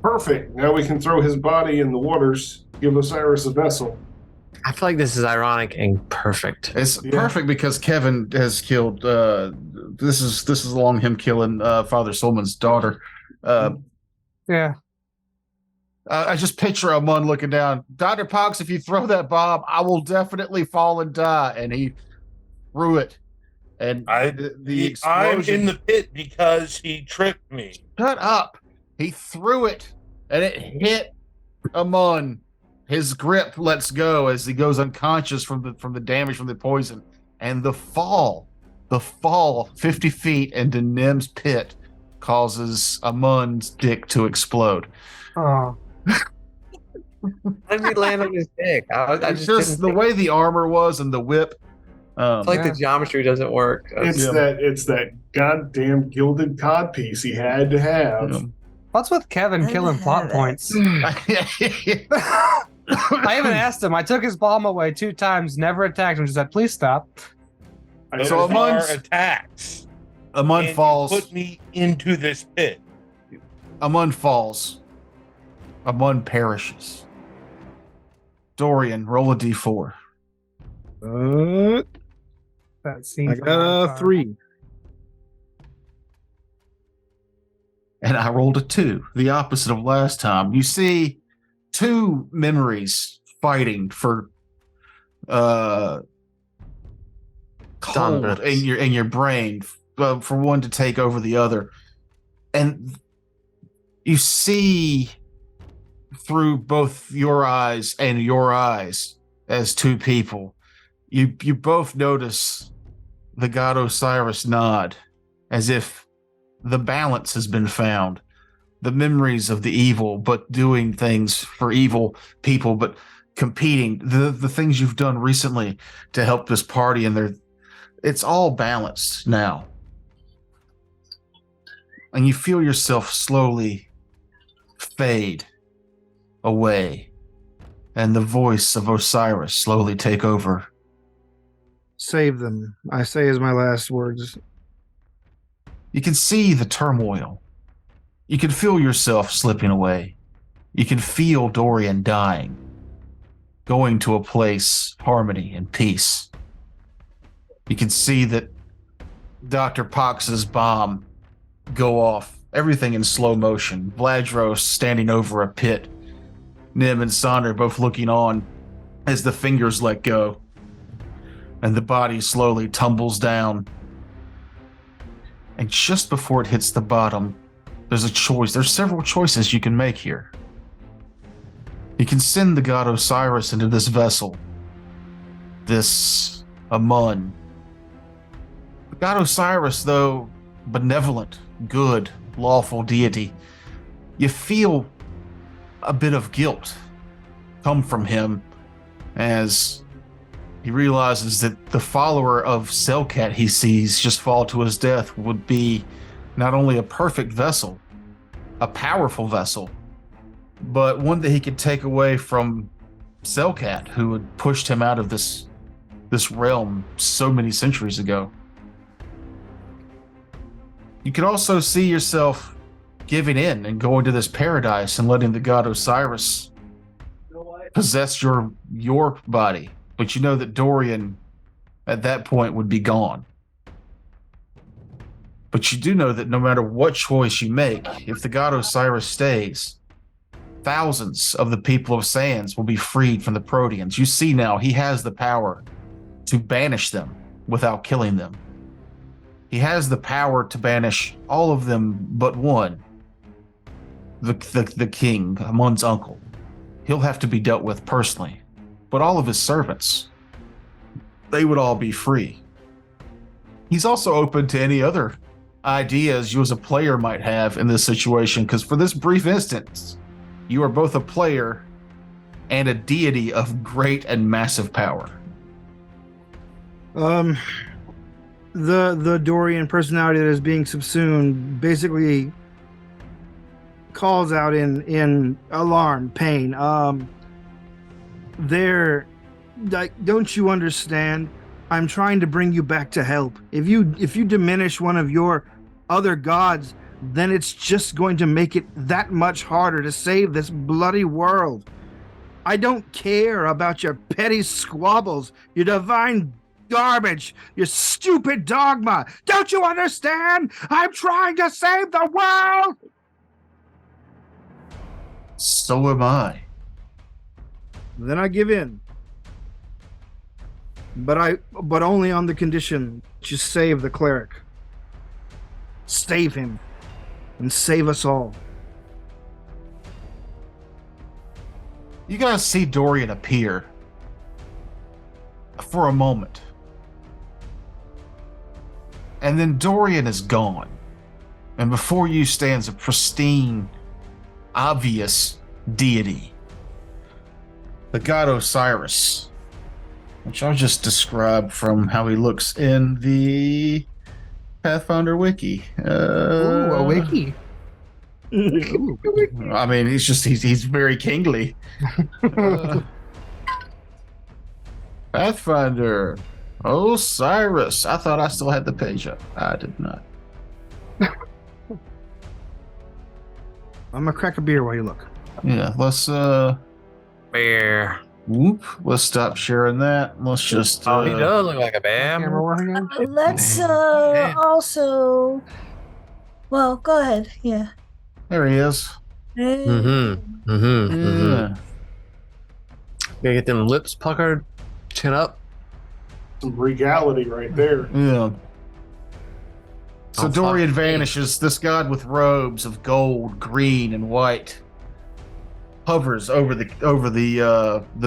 B: Perfect. Now we can throw his body in the waters. Give Osiris a vessel.
A: I feel like this is ironic and perfect.
E: It's
B: Yeah.
E: perfect because Kevin has killed. This is along him killing Father Solman's daughter.
C: yeah.
E: I just picture Amon looking down. Dr. Pox, if you throw that bomb, I will definitely fall and die. And he threw it. And the
G: I'm
E: explosion.
G: in the pit because he tripped me.
E: Shut up. He threw it and it hit Amon His grip lets go as he goes unconscious from the damage from the poison, and the fall 50 feet into Nim's pit causes Amun's dick to explode.
C: Oh,
A: How did we land on his dick? I
E: It's
A: just
E: just
A: didn't
E: the
A: think-
E: way the armor was and the whip.
A: It's like
C: Yeah.
A: the geometry doesn't work.
B: It's that goddamn gilded codpiece he had to have.
C: what's with Kevin killing plot points? I even asked him. I took his bomb away 2 times, never attacked him. Just said, "Please stop."
G: Those
E: So
G: are
E: Amun's-
G: attacks.
E: Amun
G: And you
E: falls.
G: put me into this pit.
E: Amun falls. Amun perishes. Dorian, roll a d4.
C: That scene.
D: I
C: from
D: got a
C: Avatar.
D: 3.
E: And I rolled a 2, the opposite of last time. You see 2 memories fighting for cold
A: Dominance.
E: in your brain, for one to take over the other. And you see through both your eyes and your eyes as 2 people. You both notice the god Osiris nod, as if the balance has been found. The memories of the evil, but doing things for evil people, but competing. The things you've done recently to help this party, and it's all balanced now. And you feel yourself slowly fade away, and the voice of Osiris slowly take over.
D: Save them, I say as my last words.
E: You can see the turmoil. You can feel yourself slipping away. You can feel Dorian dying, going to a place, harmony and peace. You can see that Dr. Pox's bomb go off, everything in slow motion. Vladros standing over a pit. Nim and Sonder both looking on as the fingers let go, and the body slowly tumbles down. And just before it hits the bottom, there's a choice. There's several choices you can make here. You can send the god Osiris into this vessel, this Amun. The god Osiris, though benevolent, good, lawful deity, you feel a bit of guilt come from him as he realizes that the follower of Selkat he sees just fall to his death would be not only a perfect vessel, a powerful vessel, but one that he could take away from Selkat, who had pushed him out of this realm so many centuries ago. You could also see yourself giving in and going to this paradise and letting the god Osiris possess your body. But you know that Dorian, at that point, would be gone. But you do know that no matter what choice you make, if the god Osiris stays, thousands of the people of Sands will be freed from the Proteans. You see now he has the power to banish them without killing them. He has the power to banish all of them but one, the king, Amun's uncle. He'll have to be dealt with personally. But all of his servants, they would all be free. He's also open to any other ideas you as a player might have in this situation, because for this brief instance, you are both a player and a deity of great and massive power.
D: The Dorian personality that is being subsumed basically calls out in alarm, pain. Don't you understand? I'm trying to bring you back to help. If you diminish one of your other gods, then it's just going to make it that much harder to save this bloody world. I don't care about your petty squabbles, your divine garbage, your stupid dogma. Don't you understand? I'm trying to save the world.
E: So am I.
D: Then I give in. But only on the condition that you save the cleric. Save him. And save us all.
E: You guys see Dorian appear for a moment. And then Dorian is gone. And before you stands a pristine, obvious deity. The god Osiris, which I'll just describe from how he looks in the Pathfinder wiki.
C: Ooh, a wiki.
D: Ooh.
E: I mean, he's very kingly. Pathfinder, Osiris. I thought I still had the page up. I did not.
D: I'm gonna crack a beer while you look.
E: Yeah, let's
A: Bear.
E: whoop. Let's stop sharing that. Let's just
A: Oh, he does look like a
C: Camera
A: bear.
C: working on?
F: Let's
A: Yeah.
F: also. Well, go ahead. Yeah.
E: there he is.
A: Mm-hmm. Mm-hmm. Mm-hmm.
E: Yeah.
A: Gotta get them lips puckered, chin up.
B: Some regality right there.
E: Yeah. So
A: Oh,
E: Dorian
A: fuck me.
E: vanishes. This god with robes of gold, green, and white hovers over the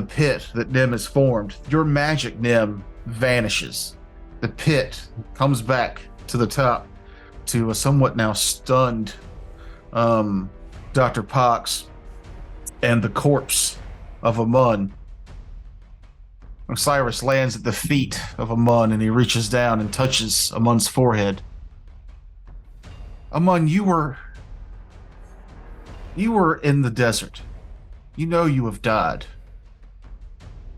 E: pit that Nim has formed. Your magic, Nim, vanishes. The pit comes back to the top to a somewhat now stunned Dr. Pox and the corpse of Amun. Osiris lands at the feet of Amun and he reaches down and touches Amun's forehead. Amun, you were in the desert. You know you have died.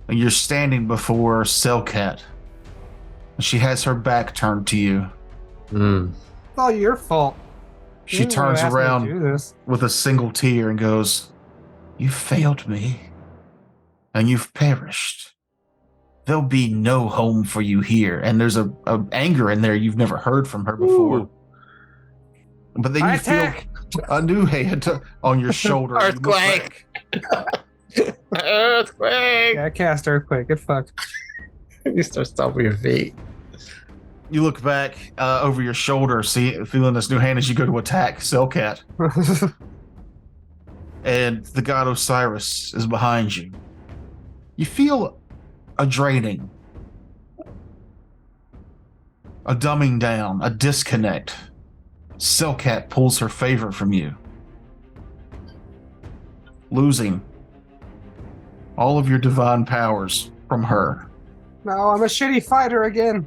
E: And you're standing before Selkat. And she has her back turned to you.
A: Mm.
C: It's all your fault.
E: She
C: You didn't
E: turns
C: ask me to
E: around
C: do this.
E: with a single tear and goes, "You failed me. And you've perished. There'll be no home for you here." And there's a anger in there you've never heard from her before.
A: Ooh.
E: But then
C: I
E: you
C: attack!
E: feel a new hand on your shoulder. You look
A: Earthquake.
E: back.
A: Earthquake.
C: Yeah, I cast Earthquake. Get fucked.
A: You start stomping your feet.
E: You look back over your shoulder, feeling this new hand as you go to attack Selkat. And the god Osiris is behind you. You feel a draining, a dumbing down, a disconnect. Selkat pulls her favor from you, losing all of your divine powers from her.
C: No, I'm a shitty fighter again.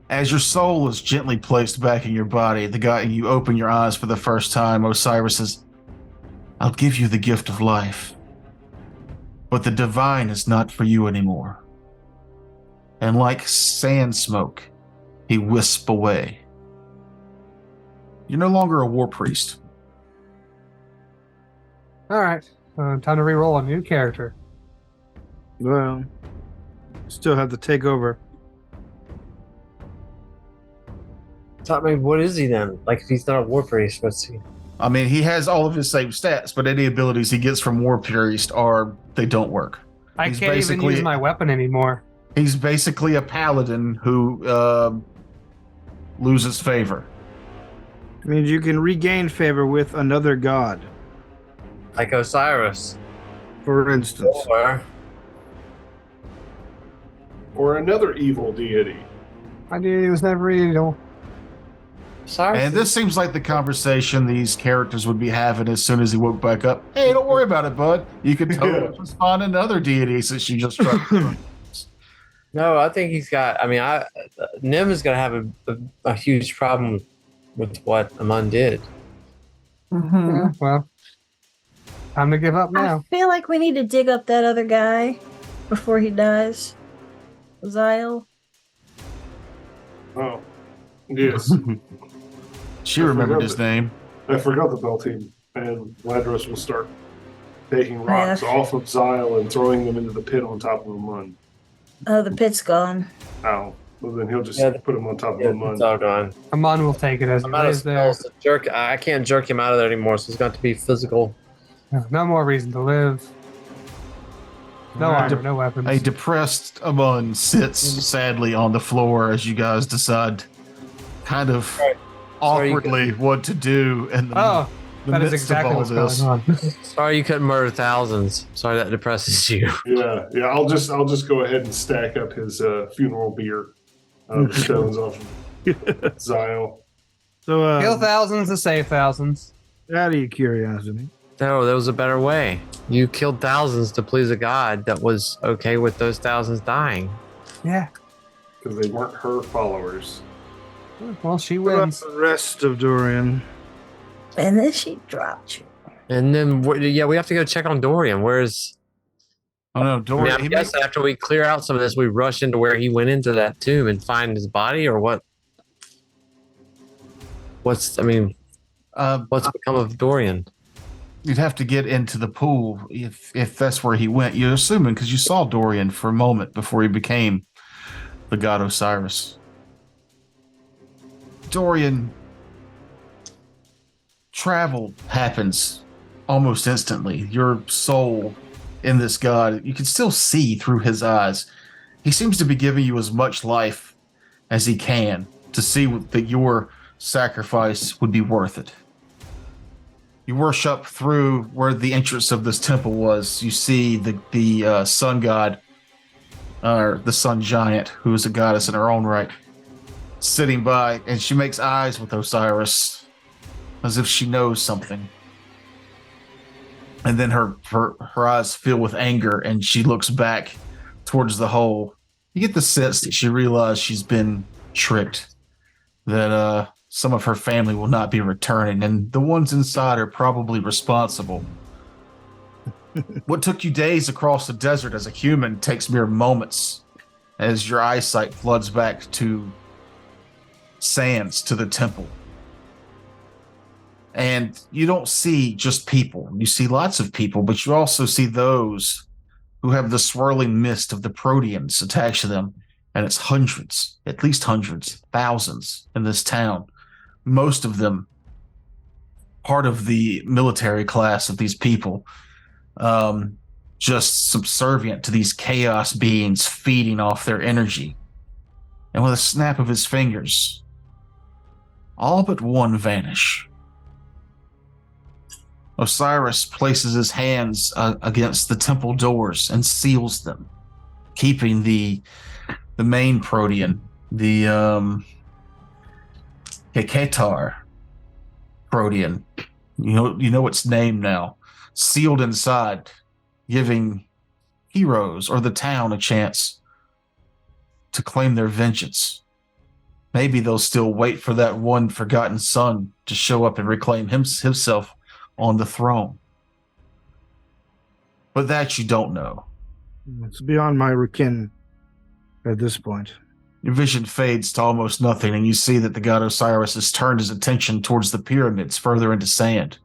E: As your soul is gently placed back in your body, you open your eyes for the first time. Osiris says, "I'll give you the gift of life, but the divine is not for you anymore." And like sand smoke, he wisps away. You're no longer a war priest.
C: All right, time to re-roll a new character.
D: Well, still have to take over.
A: I mean, what is he then? Like, if he's not a war priest, what's he?
E: I mean, he has all of his same stats, but any abilities he gets from war priest they don't work.
C: I
E: He's
C: can't even
E: basically-
C: use my weapon anymore.
E: He's basically a paladin who loses favor.
D: It means you can regain favor with another god,
A: Like Osiris.
D: for instance.
B: Or another evil deity.
C: My dude was never evil.
A: Osiris.
E: And this seems like the conversation these characters would be having as soon as he woke back up. "Hey, don't worry about it, bud. You can totally just find another deity since you just tried."
A: No, I think he's got. I mean, Nim is going to have a huge problem with what Amun did.
C: Yeah, well, time to give up now.
F: I feel like we need to dig up that other guy before he dies. Zyle.
B: Oh, yes.
E: She
B: I
E: remembered
B: forgot
E: his
B: that.
E: name.
B: I forgot the bell team, and Ladros will start taking rocks
F: Yeah.
B: off of Zyle and throwing them into the pit on top of Amun.
F: Oh, the pit's gone.
B: Ow. Well, then he'll just
A: Yeah,
B: put him on top of
A: Yeah,
B: Amun.
A: it's all gone.
C: Amon will take it as he
A: I'm out of
C: lays there.
A: spells to jerk. I can't jerk him out of there anymore, so it's got to be physical.
C: No more reason to live. No
E: Alright.
C: armor, no weapons.
E: A depressed Amun sits sadly on the floor as you guys decide kind of
A: Alright. So are you
E: awkwardly what to do. And
C: Oh,
E: the
C: That is
E: midst
C: exactly
E: of all
C: what's
E: this,
C: going on.
A: Sorry you couldn't murder thousands. Sorry that depresses you.
B: Yeah. I'll just go ahead and stack up his funeral beer out of the stones off of Zio.
D: So,
C: Kill thousands to save thousands.
D: out of your curiosity,
A: No, there was a better way. You killed thousands to please a god that was okay with those thousands dying.
C: Yeah.
B: Because they weren't her followers.
C: Well, she
D: what about
C: wins.
D: the rest of Dorian?
F: And then she dropped you.
A: And then, yeah, we have to go check on Dorian. Where's?
E: oh no,
A: I mean,
E: Dorian.
A: I guess after we clear out some of this, we rush into where he went into that tomb and find his body, or what? What's become of Dorian?
E: You'd have to get into the pool if that's where he went. You're assuming because you saw Dorian for a moment before he became the god Osiris. Dorian, travel happens almost instantly. Your soul in this god, you can still see through his eyes. He seems to be giving you as much life as he can to see that your sacrifice would be worth it. You worship through where the entrance of this temple was. You see the sun god, or the sun giant, who is a goddess in her own right, sitting by, and she makes eyes with Osiris as if she knows something. And then her eyes fill with anger, and she looks back towards the hole. You get the sense that she realized she's been tricked, that some of her family will not be returning, and the ones inside are probably responsible. What took you days across the desert as a human takes mere moments as your eyesight floods back to sands, to the temple. And you don't see just people. You see lots of people, but you also see those who have the swirling mist of the proteans attached to them. And it's hundreds, at least hundreds, thousands in this town. Most of them part of the military class of these people, just subservient to these chaos beings feeding off their energy. And with a snap of his fingers, all but one vanish. Osiris places his hands against the temple doors and seals them, keeping the main protean, the Heketar protean, you know its name now, sealed inside, giving heroes or the town a chance to claim their vengeance. Maybe they'll still wait for that one forgotten son to show up and reclaim himself on the throne. But that you don't know.
D: It's beyond my ken at this point.
E: Your vision fades to almost nothing, and you see that the god Osiris has turned his attention towards the pyramids further into sand.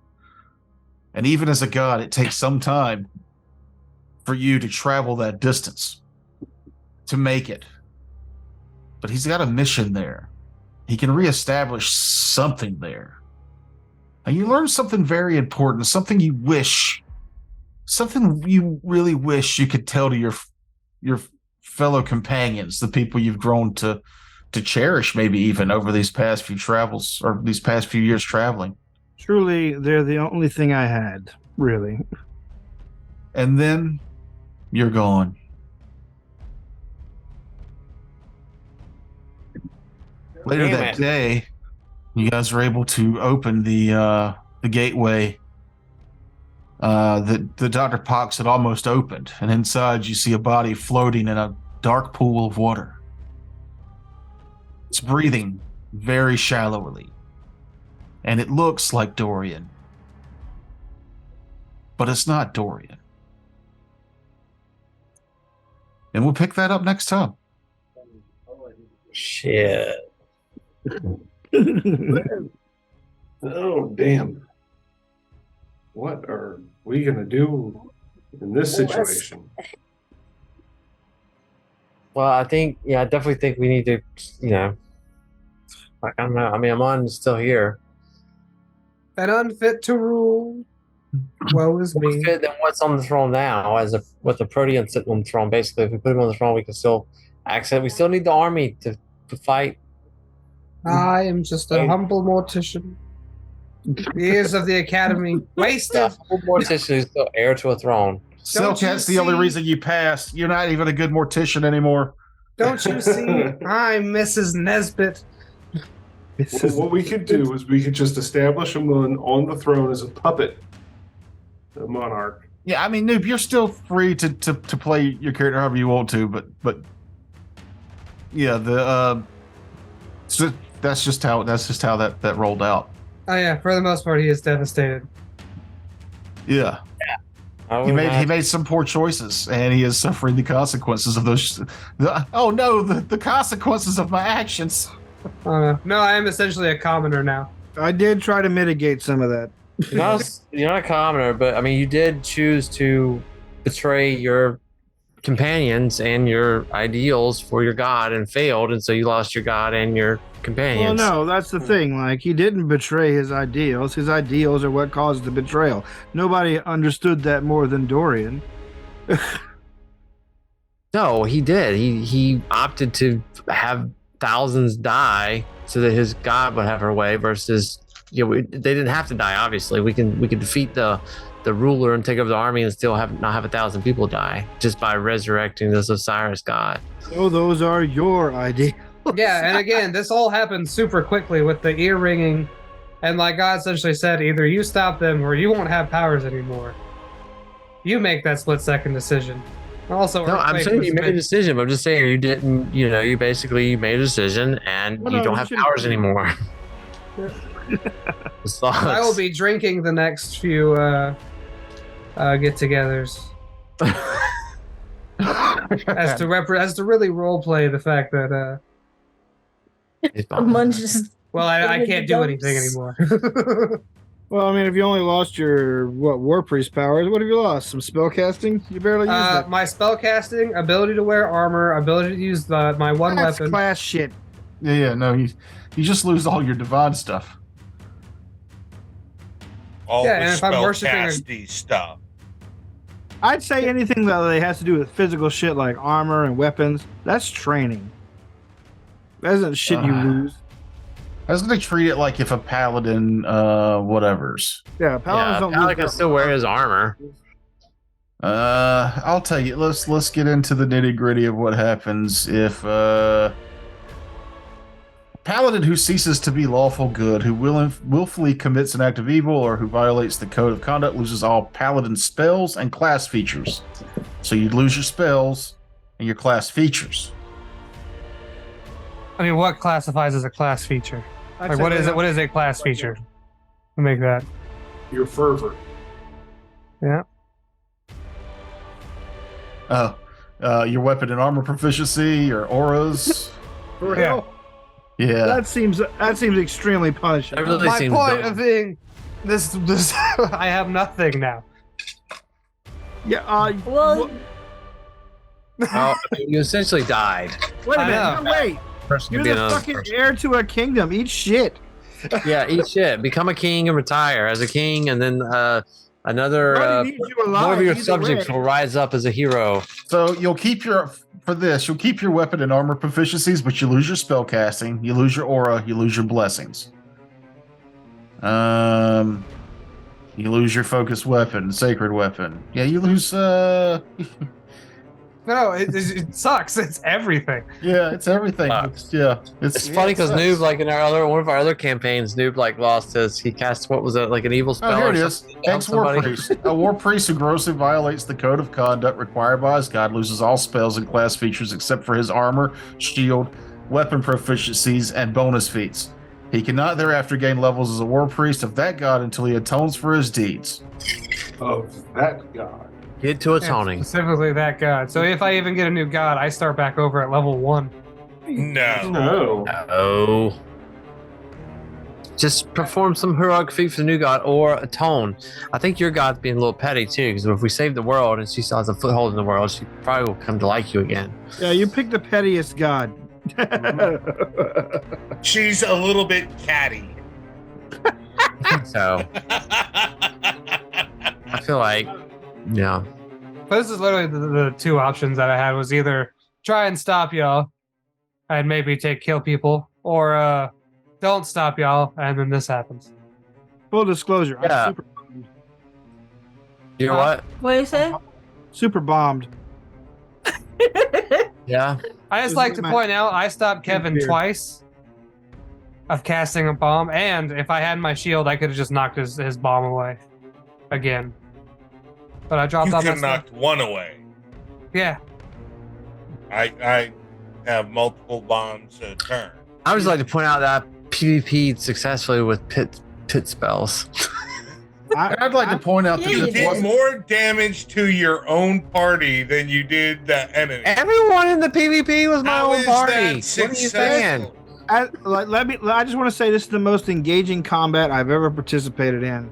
E: And even as a god, it takes some time for you to travel that distance, to make it. But he's got a mission there. He can reestablish something there. And you learn something very important, something you really wish you could tell to your fellow companions, the people you've grown to cherish, maybe even over these past few travels, or these past few years traveling.
D: Truly, they're the only thing I had, really.
E: And then you're gone. Later that day, you guys are able to open the gateway that the Dr. Pox had almost opened, and inside you see a body floating in a dark pool of water. It's breathing very shallowly, and it looks like Dorian, but it's not Dorian. And we'll pick that up next time.
A: Shit.
B: Oh, damn. What are we going to do in this situation?
A: Well, I definitely think we need to, I don't know. I mean, Amon's still here.
C: And unfit to rule. Woe is me.
A: More fit than what's on the throne now, with the Protean sitting on the throne. Basically, if we put him on the throne, we can still access. We still need the army to fight.
C: I am just a humble mortician. The years of the academy wasted.
A: Yeah, full mortician is still heir to a throne.
E: Cellcat's the only reason you passed. You're not even a good mortician anymore.
C: Don't you see? I'm Mrs. Nesbit.
B: Well, what we could do is we could just establish him on the throne as a puppet, the monarch.
E: Yeah, I mean, Noob, you're still free to play your character however you want to, but yeah, so that's just how that rolled out.
C: Oh yeah, for the most part, he is devastated.
E: Yeah.
A: I
E: He
A: would not-
E: made some poor choices, and he is suffering the consequences of those. The consequences of my actions.
C: Oh no, no, I am essentially a commoner now.
D: I did try to mitigate some of that.
A: you're not a commoner, but I mean, you did choose to betray your companions and your ideals for your god and failed, and so you lost your god and your
D: Well,
A: companions.
D: no, that's the thing. Like, he didn't betray his ideals. His ideals are what caused the betrayal. Nobody understood that more than Dorian.
A: No, he did. He opted to have thousands die so that his god would have her way. Versus, they didn't have to die. Obviously, we can defeat the ruler and take over the army and still not have 1,000 people die just by resurrecting this Osiris god.
D: So those are your ideals.
C: Yeah, and again, this all happened super quickly with the ear ringing, and like God essentially said, either you stop them or you won't have powers anymore. You make that split-second decision. Also,
A: No, I'm
C: Earthquake
A: saying
C: was
A: you made a
C: meant-
A: decision. I'm just saying you didn't. You basically made a decision and
D: Well,
A: you
D: no,
A: don't
D: you
A: have
D: shouldn't-
A: powers anymore.
C: I will be drinking the next few get-togethers as to really roleplay the fact that
F: Someone just
C: well, I
F: Over
C: can't
F: the
C: do anything
F: dumps.
C: anymore.
D: Well, I mean, if you only lost your war priest powers, what have you lost? Some spell casting? You barely used that.
C: My spell casting, ability to wear armor, ability to use my one
D: That's
C: weapon.
D: class shit.
E: Yeah, no, you just lose all your divine stuff.
G: All
C: Yeah,
G: the
C: and if I'm
G: spell
C: worshiping a-
G: casty stuff.
D: I'd say anything that has to do with physical shit like armor and weapons, that's training. That isn't shit you lose.
E: I was going to treat it like if a paladin, whatever's.
D: Yeah, paladins don't
A: Paladin
D: lose
A: can
D: their-
A: still wear his armor.
E: I'll tell you. Let's get into the nitty gritty of what happens if paladin who ceases to be lawful good, who willfully commits an act of evil, or who violates the code of conduct loses all paladin spells and class features. So you'd lose your spells and your class features.
C: I mean, what classifies as a class feature?
D: I'd
C: Like,
D: say
C: what is
D: they
C: it? What is a class feature? To make that.
B: Your fervor.
C: Yeah.
E: Your weapon and armor proficiency, your auras.
D: For
C: Yeah.
D: real?
E: Yeah.
D: That seems extremely punishing.
A: That really
C: My
A: seems
C: point
A: dumb.
C: of being this I have nothing now.
D: Yeah.
F: well,
A: Oh, you essentially died.
D: Wait a
C: I
D: minute.
C: know.
D: No, wait.
A: Person
D: You're
A: could be
D: the
A: another
D: fucking
A: person.
D: heir to a kingdom. Eat shit.
A: Yeah, eat shit. Become a king and retire as a king, and then another
D: Nobody needs you alive
A: one of your
D: either
A: subjects
D: way.
A: will rise up as a hero.
E: So you'll keep your weapon and armor proficiencies, but you lose your spell casting, you lose your aura, you lose your blessings. You lose your focused weapon, sacred weapon. Yeah, you lose.
C: No, it sucks. It's everything.
E: Yeah, it's everything.
A: Sucks.
E: It's
A: It's funny because
E: it sucks.
A: Noob, like in one of our other campaigns, Noob lost his. He cast what was it, like an evil spell?
E: Oh, here
A: or
E: it is.
A: something to help
E: Ex-war
A: somebody?
E: priest. A war priest who grossly violates the code of conduct required by his god loses all spells and class features except for his armor, shield, weapon proficiencies, and bonus feats. He cannot thereafter gain levels as a war priest of that god until he atones for his deeds.
B: Of that god.
A: Get to atoning.
C: Specifically that god. So if I even get a new god, I start back over at level 1.
G: No.
B: No.
A: Oh. Just perform some heroic feat for the new god or atone. I think your god's being a little petty too, because if we save the world and she still has a foothold in the world, she probably will come to like you again.
D: Yeah, you pick the pettiest god.
G: She's a little bit catty.
A: So I feel like, yeah.
C: But this is literally the two options that I had was either try and stop y'all and maybe kill people, or don't stop y'all, and then this happens.
D: Full disclosure.
A: Yeah.
D: I'm super bombed.
A: You're what?
F: What do you say?
D: Super bombed.
A: Yeah.
C: I just
D: This
C: like
D: is
C: to
D: my-
C: point out I stopped Kevin
D: Beard.
C: twice of casting a bomb, and if I had my shield, I could have just knocked his bomb away again. But I dropped
G: You
C: all my
G: could
C: stuff.
G: knock one away.
C: Yeah.
G: I have multiple bombs a turn.
A: I would like to point out that PvP'd successfully with pit spells.
E: I'd like to point out that
F: Yeah, you
G: You
E: this
G: did
E: wasn't
G: more damage to your own party than you did the enemy.
A: Everyone in the PvP was my
G: How
A: own
G: is
A: party.
G: that
A: What are you saying?
G: successful?
D: I just want to say this is the most engaging combat I've ever participated in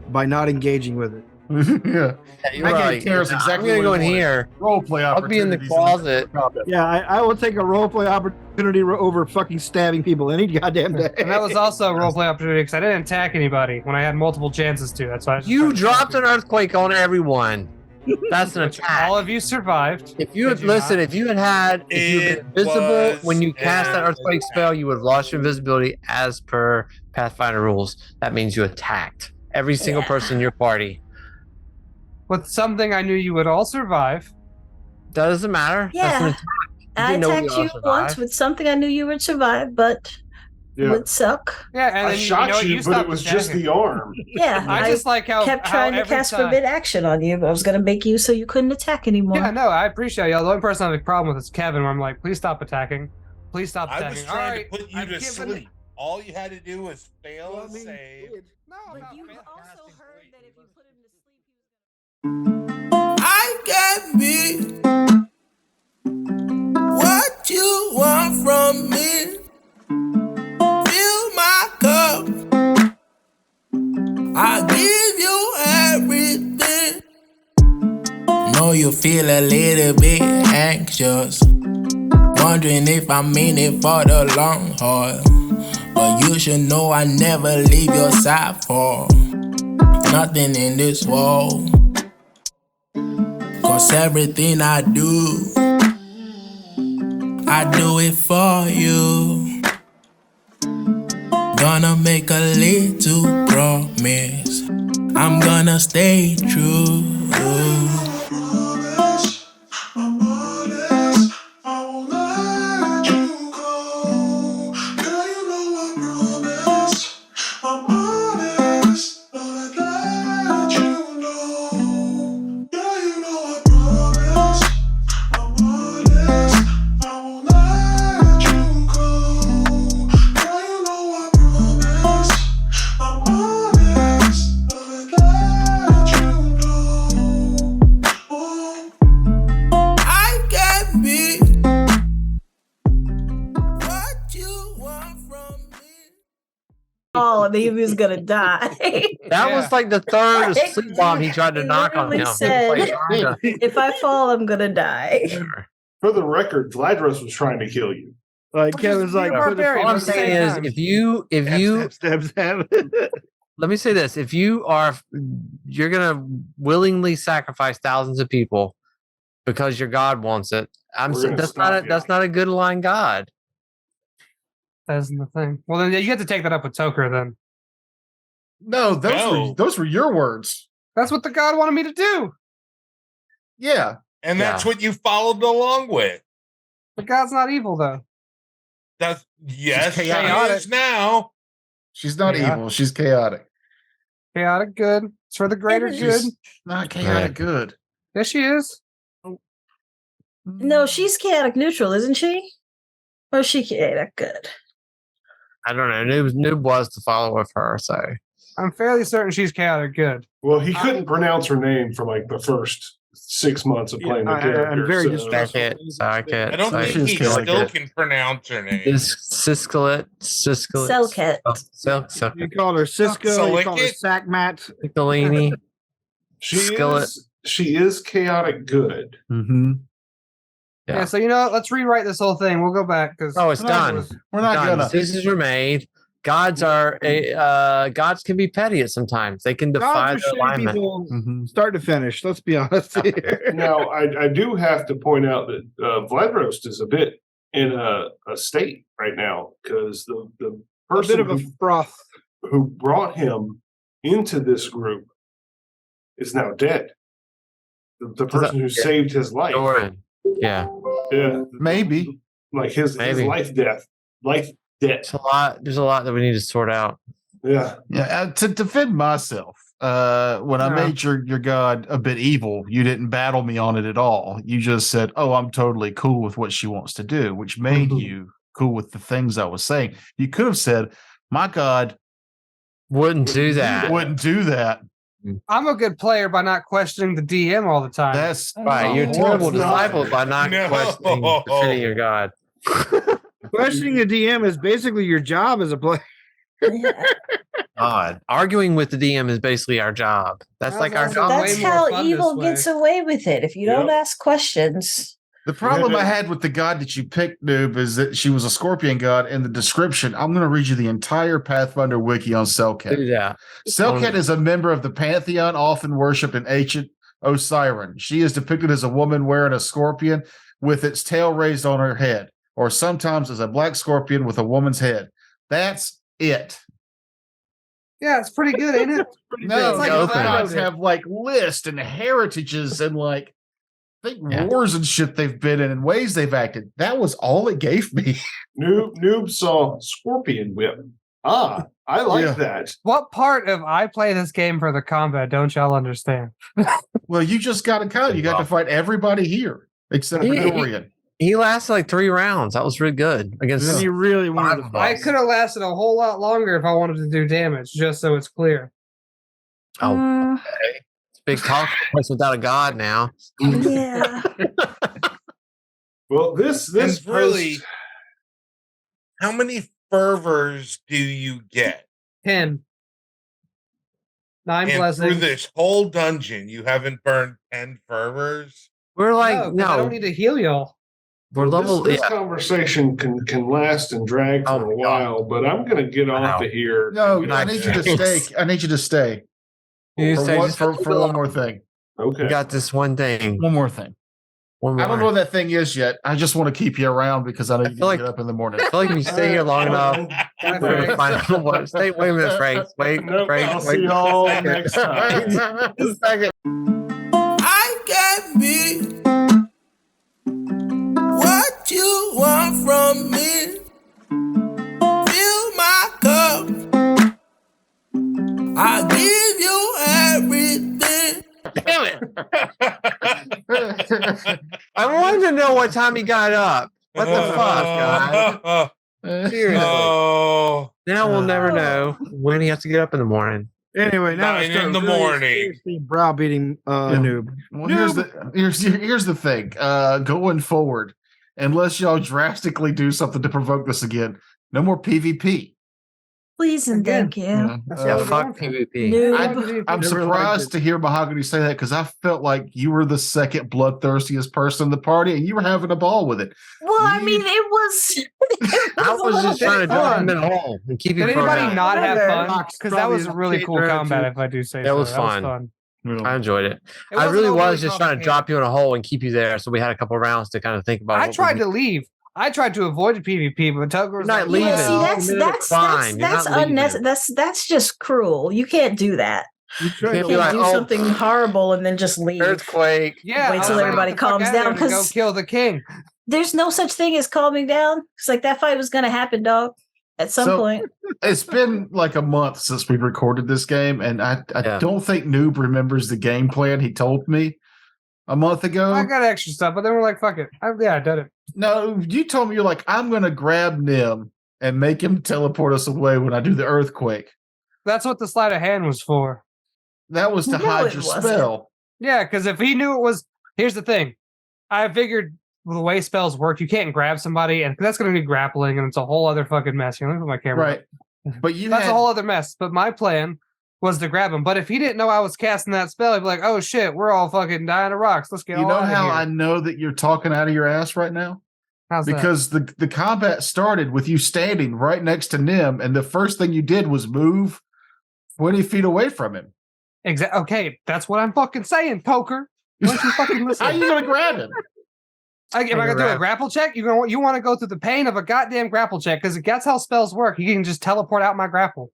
D: by not engaging with it.
E: yeah.
A: Yeah, you're
E: I gave
A: right.
E: Karis
A: I'm
E: exactly
A: gonna
E: what
A: go
E: he
A: in
E: wanted.
A: here.
E: Role play
A: I'll be in the
E: opportunities
A: closet.
E: combat.
D: Yeah, I will take a roleplay opportunity over fucking stabbing people any goddamn day.
C: And that was also a roleplay opportunity because I didn't attack anybody when I had multiple chances to. That's why I just
A: You
C: started
A: dropped an
C: attacking.
A: earthquake on everyone. That's an attack.
C: All of you survived.
A: If you had
C: Did you
A: listen,
C: not?
A: if you had
G: It
A: been invisible
G: was
A: when you cast that
G: an
A: earthquake spell, you would have lost your invisibility as per Pathfinder rules. That means you attacked every single
F: Yeah.
A: person in your party.
C: With something I knew you would all survive.
A: Doesn't matter. That's an
F: Yeah.
A: attack.
F: I
A: didn't know we
F: attacked
A: all
F: you
A: survived.
F: once with something I knew you would survive, but it
B: Yeah.
F: would suck.
C: Yeah, and
B: I
C: then
B: shot
C: you know,
B: you,
C: you
B: but
C: stopped
B: it was just
C: attacking.
B: the arm.
F: Yeah,
C: I just like how
F: kept
C: how
F: trying to
C: every
F: cast
C: time-
F: forbid action on you, but I was going to make you so you couldn't attack anymore.
C: Yeah, no, I appreciate y'all. The only person I have a problem with is Kevin, where I'm like, please stop attacking. Please stop
G: I
C: attacking.
G: was trying
C: Alright,
G: to put you
C: I've
G: to
C: given-
G: sleep. All you had to do was fail
D: Well, I
G: a
D: mean,
G: save.
C: No,
F: But
C: not
F: you
C: fair.
F: also heard that if you put him to sleep,
H: I can be what you want from me. Fill my cup. I give you everything. Know you feel a little bit anxious, wondering if I mean it for the long haul. But you should know I never leave your side for nothing in this world. Cause everything I do it for you. Gonna make a little promise, I'm gonna stay true. I can be what you want from me.
F: oh, and he was going to die.
A: That was
C: Yeah.
A: like the third
F: Like,
A: sleep bomb he tried to
F: he
A: knock on
F: literally
A: him.
F: said-
A: He was like trying to-
F: if I fall, I'm going to die.
B: For the record, Vladros was trying to kill you.
D: Like
C: Which
D: Kevin's
C: is
D: like,
C: you're
D: put the
C: barbarian,
A: All I'm
C: at the
A: saying
C: same
A: is,
C: time.
A: if you,
D: stab, stab.
A: let me say this: if you are, you're gonna willingly sacrifice thousands of people because your God wants it.
B: We're gonna
A: That's
B: stop
A: not
B: you.
A: that's not a good line God.
C: That isn't the thing. Well, then you have to take that up with Toker. Then
E: No,
G: No.
E: those were your words.
C: that's what the god wanted me to do.
E: Yeah.
G: And that's
A: Yeah.
G: what you followed along with.
C: The god's not evil though.
G: That's yes, she
E: chaotic.
G: is now.
E: She's not
C: Yeah.
E: evil. She's chaotic.
C: Chaotic good. It's for the greater
F: She's-
C: good.
E: She's not chaotic good.
C: Yes, she is.
F: No, she's chaotic neutral, isn't she? Or is she chaotic good?
A: I don't know. Noob was the follower of her, so
C: I'm fairly certain she's chaotic good.
B: Well, he couldn't pronounce her name for like the first 6 months of playing the
D: I'm
B: character.
D: very
B: so-
D: distrustful.
G: I don't think
E: She's
G: he
E: chaotic
G: still
E: good.
G: can pronounce her name.
A: is Siskolet.
F: Selket.
D: You called her Cisco. You called her
G: Silicate?
D: Sackmat.
A: Sikolini. Skillet.
B: She is chaotic good.
E: Mm-hmm.
C: Yeah. So you know, what? Let's rewrite this whole thing. We'll go back because
A: Oh, it's done.
E: We're not
A: Done.
E: gonna.
A: Decisions were made. Gods gods can be petty at sometimes. They can defy
D: Gods
A: their
D: are shitty
A: alignment.
D: people,
E: Mhm.
D: start to finish. Let's be honest here.
B: Now, I do have to point out that Vladrost is a bit in a state right now because the
D: A
B: person
D: bit of a froth.
B: who brought him into this group is now dead. The person who saved his life.
A: Doran. Yeah.
B: Yeah.
E: Maybe.
B: Like his life death. Life debt.
A: There's a lot that we need to sort out.
B: Yeah.
E: Yeah. To defend myself, when I made your god a bit evil, you didn't battle me on it at all. You just said, "Oh, I'm totally cool with what she wants to do," which made you cool with the things I was saying. You could have said, "My god
A: wouldn't do that."
E: Wouldn't do that.
C: I'm a good player by not questioning the DM all the time.
E: That's
A: right. You're a terrible disciple by not questioning defending your god.
D: Questioning the DM is basically your job as a player.
A: God, arguing with the DM is basically our job. That's like our job.
F: That's how evil gets away with it. If you don't ask questions.
E: The problem I had with the god that you picked, Noob, is that she was a scorpion god. In the description, I'm going to read you the entire Pathfinder wiki on Selket.
A: Do that.
E: Selket is a member of the pantheon, often worshipped in ancient Osiren. She is depicted as a woman wearing a scorpion with its tail raised on her head, or sometimes as a black scorpion with a woman's head. That's it.
C: Yeah, it's pretty good, ain't it?
E: No,
C: it's like
E: gods have like lists and heritages and like wars and shit they've been in and ways they've acted. That was all it gave me.
B: Noob saw Scorpion Whip. I like that.
C: What part of I play this game for the combat don't y'all understand?
E: Well, you just got to cut. You got to fight everybody here except for Dorian.
A: He lasted like 3 rounds. That was really good against.
D: And he really wanted to.
C: I could have lasted a whole lot longer if I wanted to do damage, just so it's clear.
A: Oh, okay. It's big talk without a god now.
F: Yeah.
B: Well, this
G: really. How many fervors do you get?
C: 10. 9
G: and
C: blessings.
G: Through this whole dungeon, you haven't burned 10 fervors?
A: We're like, no.
C: I don't need to heal y'all.
A: We're level.
B: This conversation can last and drag for a while, but I'm going to get off of here.
E: No, I need you to stay. I need you to stay. For one more thing.
B: Okay.
A: We got this one thing.
E: One more thing.
A: One more.
E: I don't know what that thing is yet. I just want to keep you around because I know you can get up in the morning.
A: I feel like if you stay here long enough, we're gonna find out what. Wait a minute, Frank. Wait, Frank.
B: I'll see y'all next time.
A: Just a second.
H: I can be what you want from me. Fill my cup. I give you everything.
A: Damn it! I wanted to know what time he got up. What the fuck, guys? Seriously.
G: Oh.
A: Now we'll never know when he has to get up in the morning.
D: Anyway, now
G: 9 in the morning.
D: Browbeating Noob.
E: Well, here's the thing. Going forward, unless y'all drastically do something to provoke this again, no more PvP.
F: Please and thank you.
A: Fuck PvP.
F: Noob.
E: I'm surprised to hear Mahogany say that because I felt like you were the second bloodthirstiest person in the party and you were having a ball with it.
F: Well, I mean, it was.
A: I was just trying to drop him in a hole and keep
C: Did
A: him
C: anybody not have fun?
D: Fox
C: Because that was a
D: probably
C: really cool
D: gratitude.
C: combat, if I do say
A: That
C: so.
A: was fun.
E: Really.
A: I enjoyed it.
C: It
A: I
C: wasn't
A: really
C: overly
A: was just trying to drop you in a hole and keep you there. So we had a couple of rounds to kind of think about.
C: I tried to leave. I tried to avoid the PvP, but Tugger was
A: You're not
C: like,
A: leaving.
F: Yeah, see,
A: You're
F: that's
A: not leaving.
F: unnecessary. That's just cruel. You can't do that.
D: You
A: You
F: You
A: can't be
F: can't
A: like,
F: do
A: oh,
F: something horrible and then just leave.
A: earthquake.
C: yeah,
F: Wait
C: I was
F: till
C: like,
F: everybody
C: get the fuck
F: calms
C: out of here
F: down,
C: and go
F: 'cause-
C: kill the king.
F: There's no such thing as calming down. It's like that fight was going to happen, dog. At some point.
E: It's been like a month since we recorded this game, and I don't think Noob remembers the game plan he told me a month ago.
C: I got extra stuff, but then we're like, fuck it. I did it.
E: No, you told me you're like, I'm going to grab Nim and make him teleport us away when I do the earthquake.
C: That's what the sleight of hand was for.
E: That was to
F: No,
E: hide
F: it
E: your
F: wasn't.
E: spell.
C: Yeah, because if he knew it was, here's the thing. I figured the way spells work, you can't grab somebody, and that's going to be grappling, and it's a whole other fucking mess. Here, let me put my camera.
E: Right. But you
C: That's
E: had,
C: a whole other mess. But my plan was to grab him. But if he didn't know I was casting that spell, he'd be like, "Oh shit, we're all fucking dying of rocks. Let's get
E: you
C: all
E: know
C: out of
E: how
C: here."
E: I know that you're talking out of your ass right now?
C: How's that?
E: Because the combat started with you standing right next to Nim, and the first thing you did was move 20 feet away from him.
C: Okay, that's what I'm fucking saying, poker. Why don't you fucking listen?
E: How are you going to grab him?
C: Am I gonna do a grapple check? You want to go through the pain of a goddamn grapple check because that's how spells work. You can just teleport out my grapple.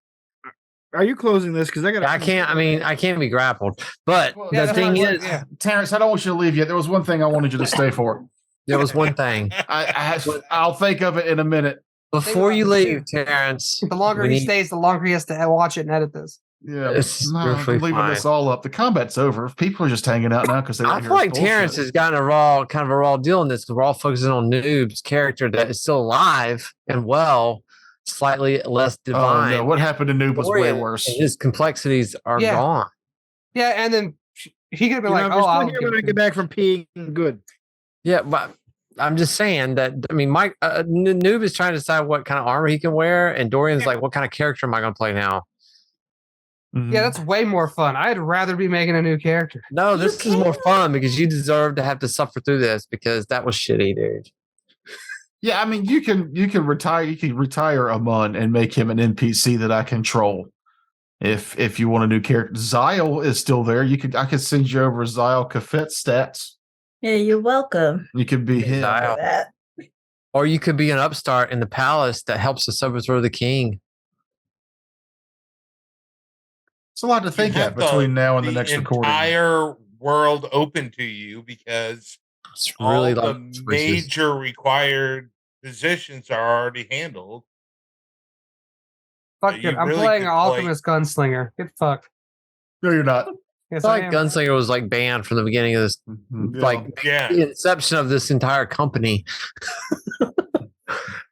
D: Are you closing this? Because I got.
A: I can't. I mean, I can't be grappled. But
E: Well,
C: Yeah,
A: the
C: that's what
A: thing
C: I was
A: is,
C: like, yeah.
E: Terrence, I don't want you to leave yet. There was one thing I wanted you to stay for.
A: there was one thing
E: I'll think of it in a minute.
A: before you
C: about this,
A: leave, Terrence.
C: The longer
A: we
C: he
A: need-
C: stays, the longer he has to watch it and edit this.
E: Yeah,
A: It's
E: no, I'm
A: perfectly
E: leaving this
A: fine.
E: all up. The combat's over. People are just hanging out now because they.
A: I feel like Terrence has gotten kind of a raw deal in this because we're all focusing on Noob's character that is still alive and well, slightly less
E: Oh
A: divine.
E: no! What happened to Noob was way
A: Dorian
E: worse.
A: and his complexities are
C: Yeah.
A: gone.
C: Yeah, and then he could have been like,
D: I'm
C: "Oh, I'll
D: still here
C: give
D: when
C: it
D: I
C: to
D: get
C: you."
D: back from peeing. Good.
A: Yeah, but I'm just saying that. I mean, Mike Noob is trying to decide what kind of armor he can wear, and Dorian's like, "What kind of character am I going to play now?"
C: Yeah, that's way more fun. I'd rather be making a new character.
A: No, this is more fun because you deserve to have to suffer through this because that was shitty, dude.
E: Yeah, I mean, you can retire. You can retire Amun and make him an NPC that I control. If you want a new character, Zyle is still there. I could send you over Zyle Kafet stats.
F: Yeah, you're welcome.
E: You could be him.
A: Zyle.
F: That.
A: Or you could be an upstart in the palace that helps us overthrow the king.
E: It's a lot to think
G: You
E: at
G: have
E: between now and the next recording.
G: Entire world open to you because
A: It's really
G: all
A: like
G: the major required positions are already handled.
C: Fuck
G: you
C: it. I'm
G: really
C: playing
G: could
C: an alchemist gunslinger. Get fucked.
E: No, you're not.
C: Yes,
A: I
C: I
A: like
C: am.
A: Gunslinger was like banned from the beginning of this,
E: Mhm.
A: like
G: Yeah.
A: the inception of this entire company.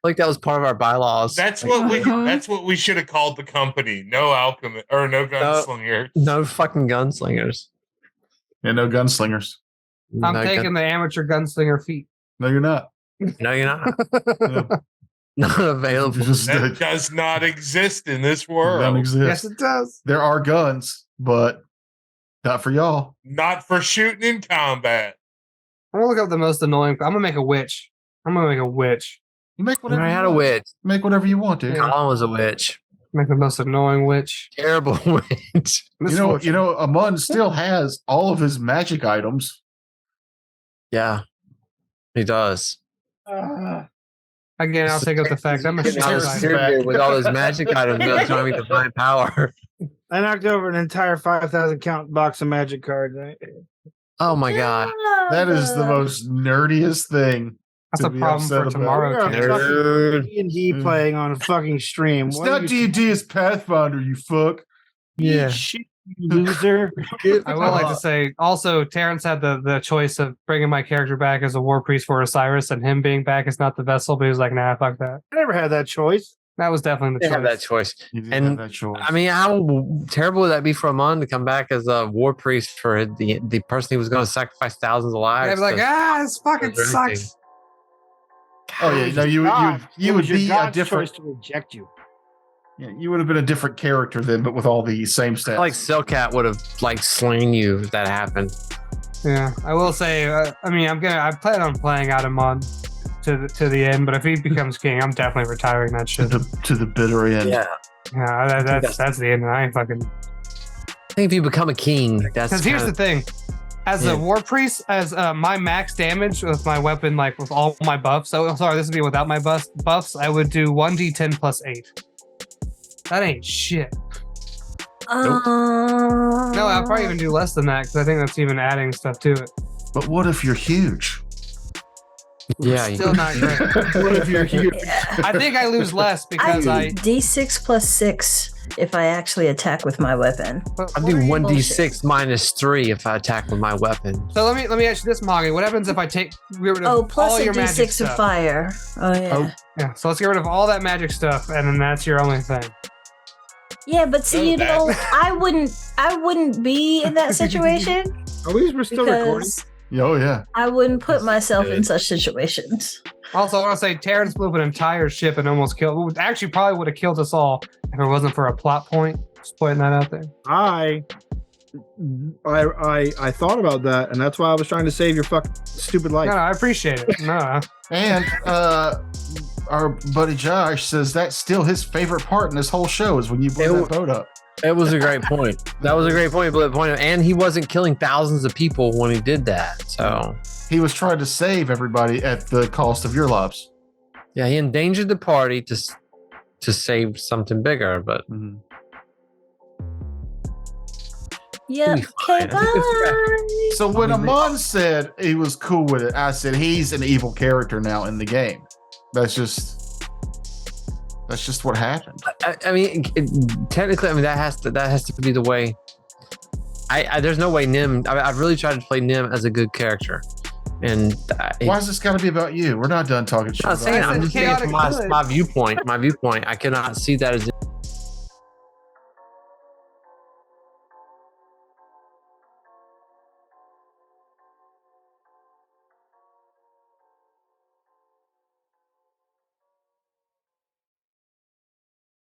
A: Like that was part of our bylaws.
G: That's
A: Like,
G: what we should have called the company. No alchemist or no gunslinger.
A: no fucking gunslingers.
E: Yeah, no gunslingers.
C: I'm
A: No
C: taking the amateur gunslinger feat.
E: No, you're not.
A: No, you're not.
E: No.
A: Not available.
E: Just,
G: That does not exist in this
E: don't
G: world.
E: exist.
C: Yes, it does.
E: There are guns, but not for y'all.
G: Not for shooting in combat.
C: I'm gonna look up the most annoying. I'm gonna make a witch. I'm gonna make a witch.
E: You make
A: I
E: whatever.
A: had
E: you
A: a
E: want.
A: witch.
E: Make whatever you want, dude.
C: Yeah.
A: Colin was a witch.
C: Make the most annoying witch.
A: Terrible witch.
E: You know, Amun still has all of his magic items.
A: Yeah, he does.
C: Again, I'll take up the fact I'm a
A: Getting all
C: shit
A: this
E: Terrence
C: item.
A: cereal with all those magic items that's showing me divine power.
D: I knocked over an entire 5,000 count box of magic cards.
A: Oh my god.
E: That is the most nerdiest thing.
C: That's
E: to
C: a
E: be
C: problem
E: upset
C: for
E: about.
C: tomorrow.
D: Yeah,
C: Terrence.
A: Dude.
D: D&D playing on a fucking stream.
E: It's
D: What
E: not
D: are you-
E: D&D, it's Pathfinder, you fuck.
C: Yeah.
D: Shit, you loser.
C: I would like to say also Terrence had the choice of bringing my character back as a war priest for Osiris and him being back as not the vessel, but he was like, nah, fuck that.
D: I never had that choice.
C: That was definitely
A: They
C: the
A: have that
C: choice.
A: choice.
E: You did
A: And,
E: have that choice.
A: I mean, how terrible would that be for Amon to come back as a war priest for the person he was going to sacrifice thousands of lives?
C: They'd be like,
A: to-
C: this fucking
A: for everything.
C: sucks.
E: oh yeah, no, you would be a different.
D: choice to reject you.
E: Yeah, you would have been a different character then, but with all the same stats.
A: like Cellcat would have like slain you if that happened.
C: Yeah, I will say. I plan on playing out Amon to the end, but if he becomes king, I'm definitely retiring that shit.
E: to the bitter end.
A: Yeah.
C: Yeah, that's the end. I ain't fucking.
A: I think if you become a king, that's
C: Because here's the thing. As
A: Yeah.
C: a war priest, as my max damage with my weapon, like with all my buffs. So sorry, this would be without my buffs. I would do 1d10 plus 8. That ain't shit. No, I'll probably even do less than that because I think that's even adding stuff to it.
E: But what if you're huge?
A: Yeah.
C: Still not great.
E: What if you're huge?
C: I think I lose less because I.
F: D6 plus 6 if I actually attack with my weapon.
A: I do 1d6 minus 3 if I attack with my weapon.
C: So let me ask you this, Moggy. What happens if I take get rid of
F: Oh, plus
C: all
F: a
C: your magic
F: D6 of
C: stuff?
F: fire. Oh yeah.
E: Oh.
C: Yeah. So let's get rid of all that magic stuff, and then that's your only thing.
F: Yeah, but see,
G: Oh,
F: you
G: that-
F: know, I wouldn't be in that situation
D: We're still recording.
F: because
E: Oh yeah.
F: I wouldn't put myself in
A: good.
F: such situations.
C: Also, I want to say Terrence blew up an entire ship and almost killed. Actually, probably would have killed us all if it wasn't for a plot point. Just pointing that out there.
D: I thought about that, and that's why I was trying to save your fucking stupid life.
C: No, I appreciate it. No,
E: And our buddy Josh says that's still his favorite part in this whole show is when you blow that boat up.
A: It was a great point. That was a great point. Bullet point. And he wasn't killing thousands of people when he did that. So
E: He was trying to save everybody at the cost of your lives.
A: yeah, he endangered the party to save something bigger. But
F: Yeah.
A: He'll be
F: Okay,
A: fine. I think it's
F: bye.
E: So when
A: I mean,
E: Amon said he was cool with it, I said he's an evil character now in the game. That's just what happened.
A: I mean, technically, I mean that has to be the way. There's no way Nim. I've really tried to play Nim as a good character, and
E: Why is this got to be about you? We're not done talking shit.
A: I'm
E: about
A: saying,
E: it.
A: I'm just saying from
C: chaotic good.
A: my viewpoint. My viewpoint. I cannot see that as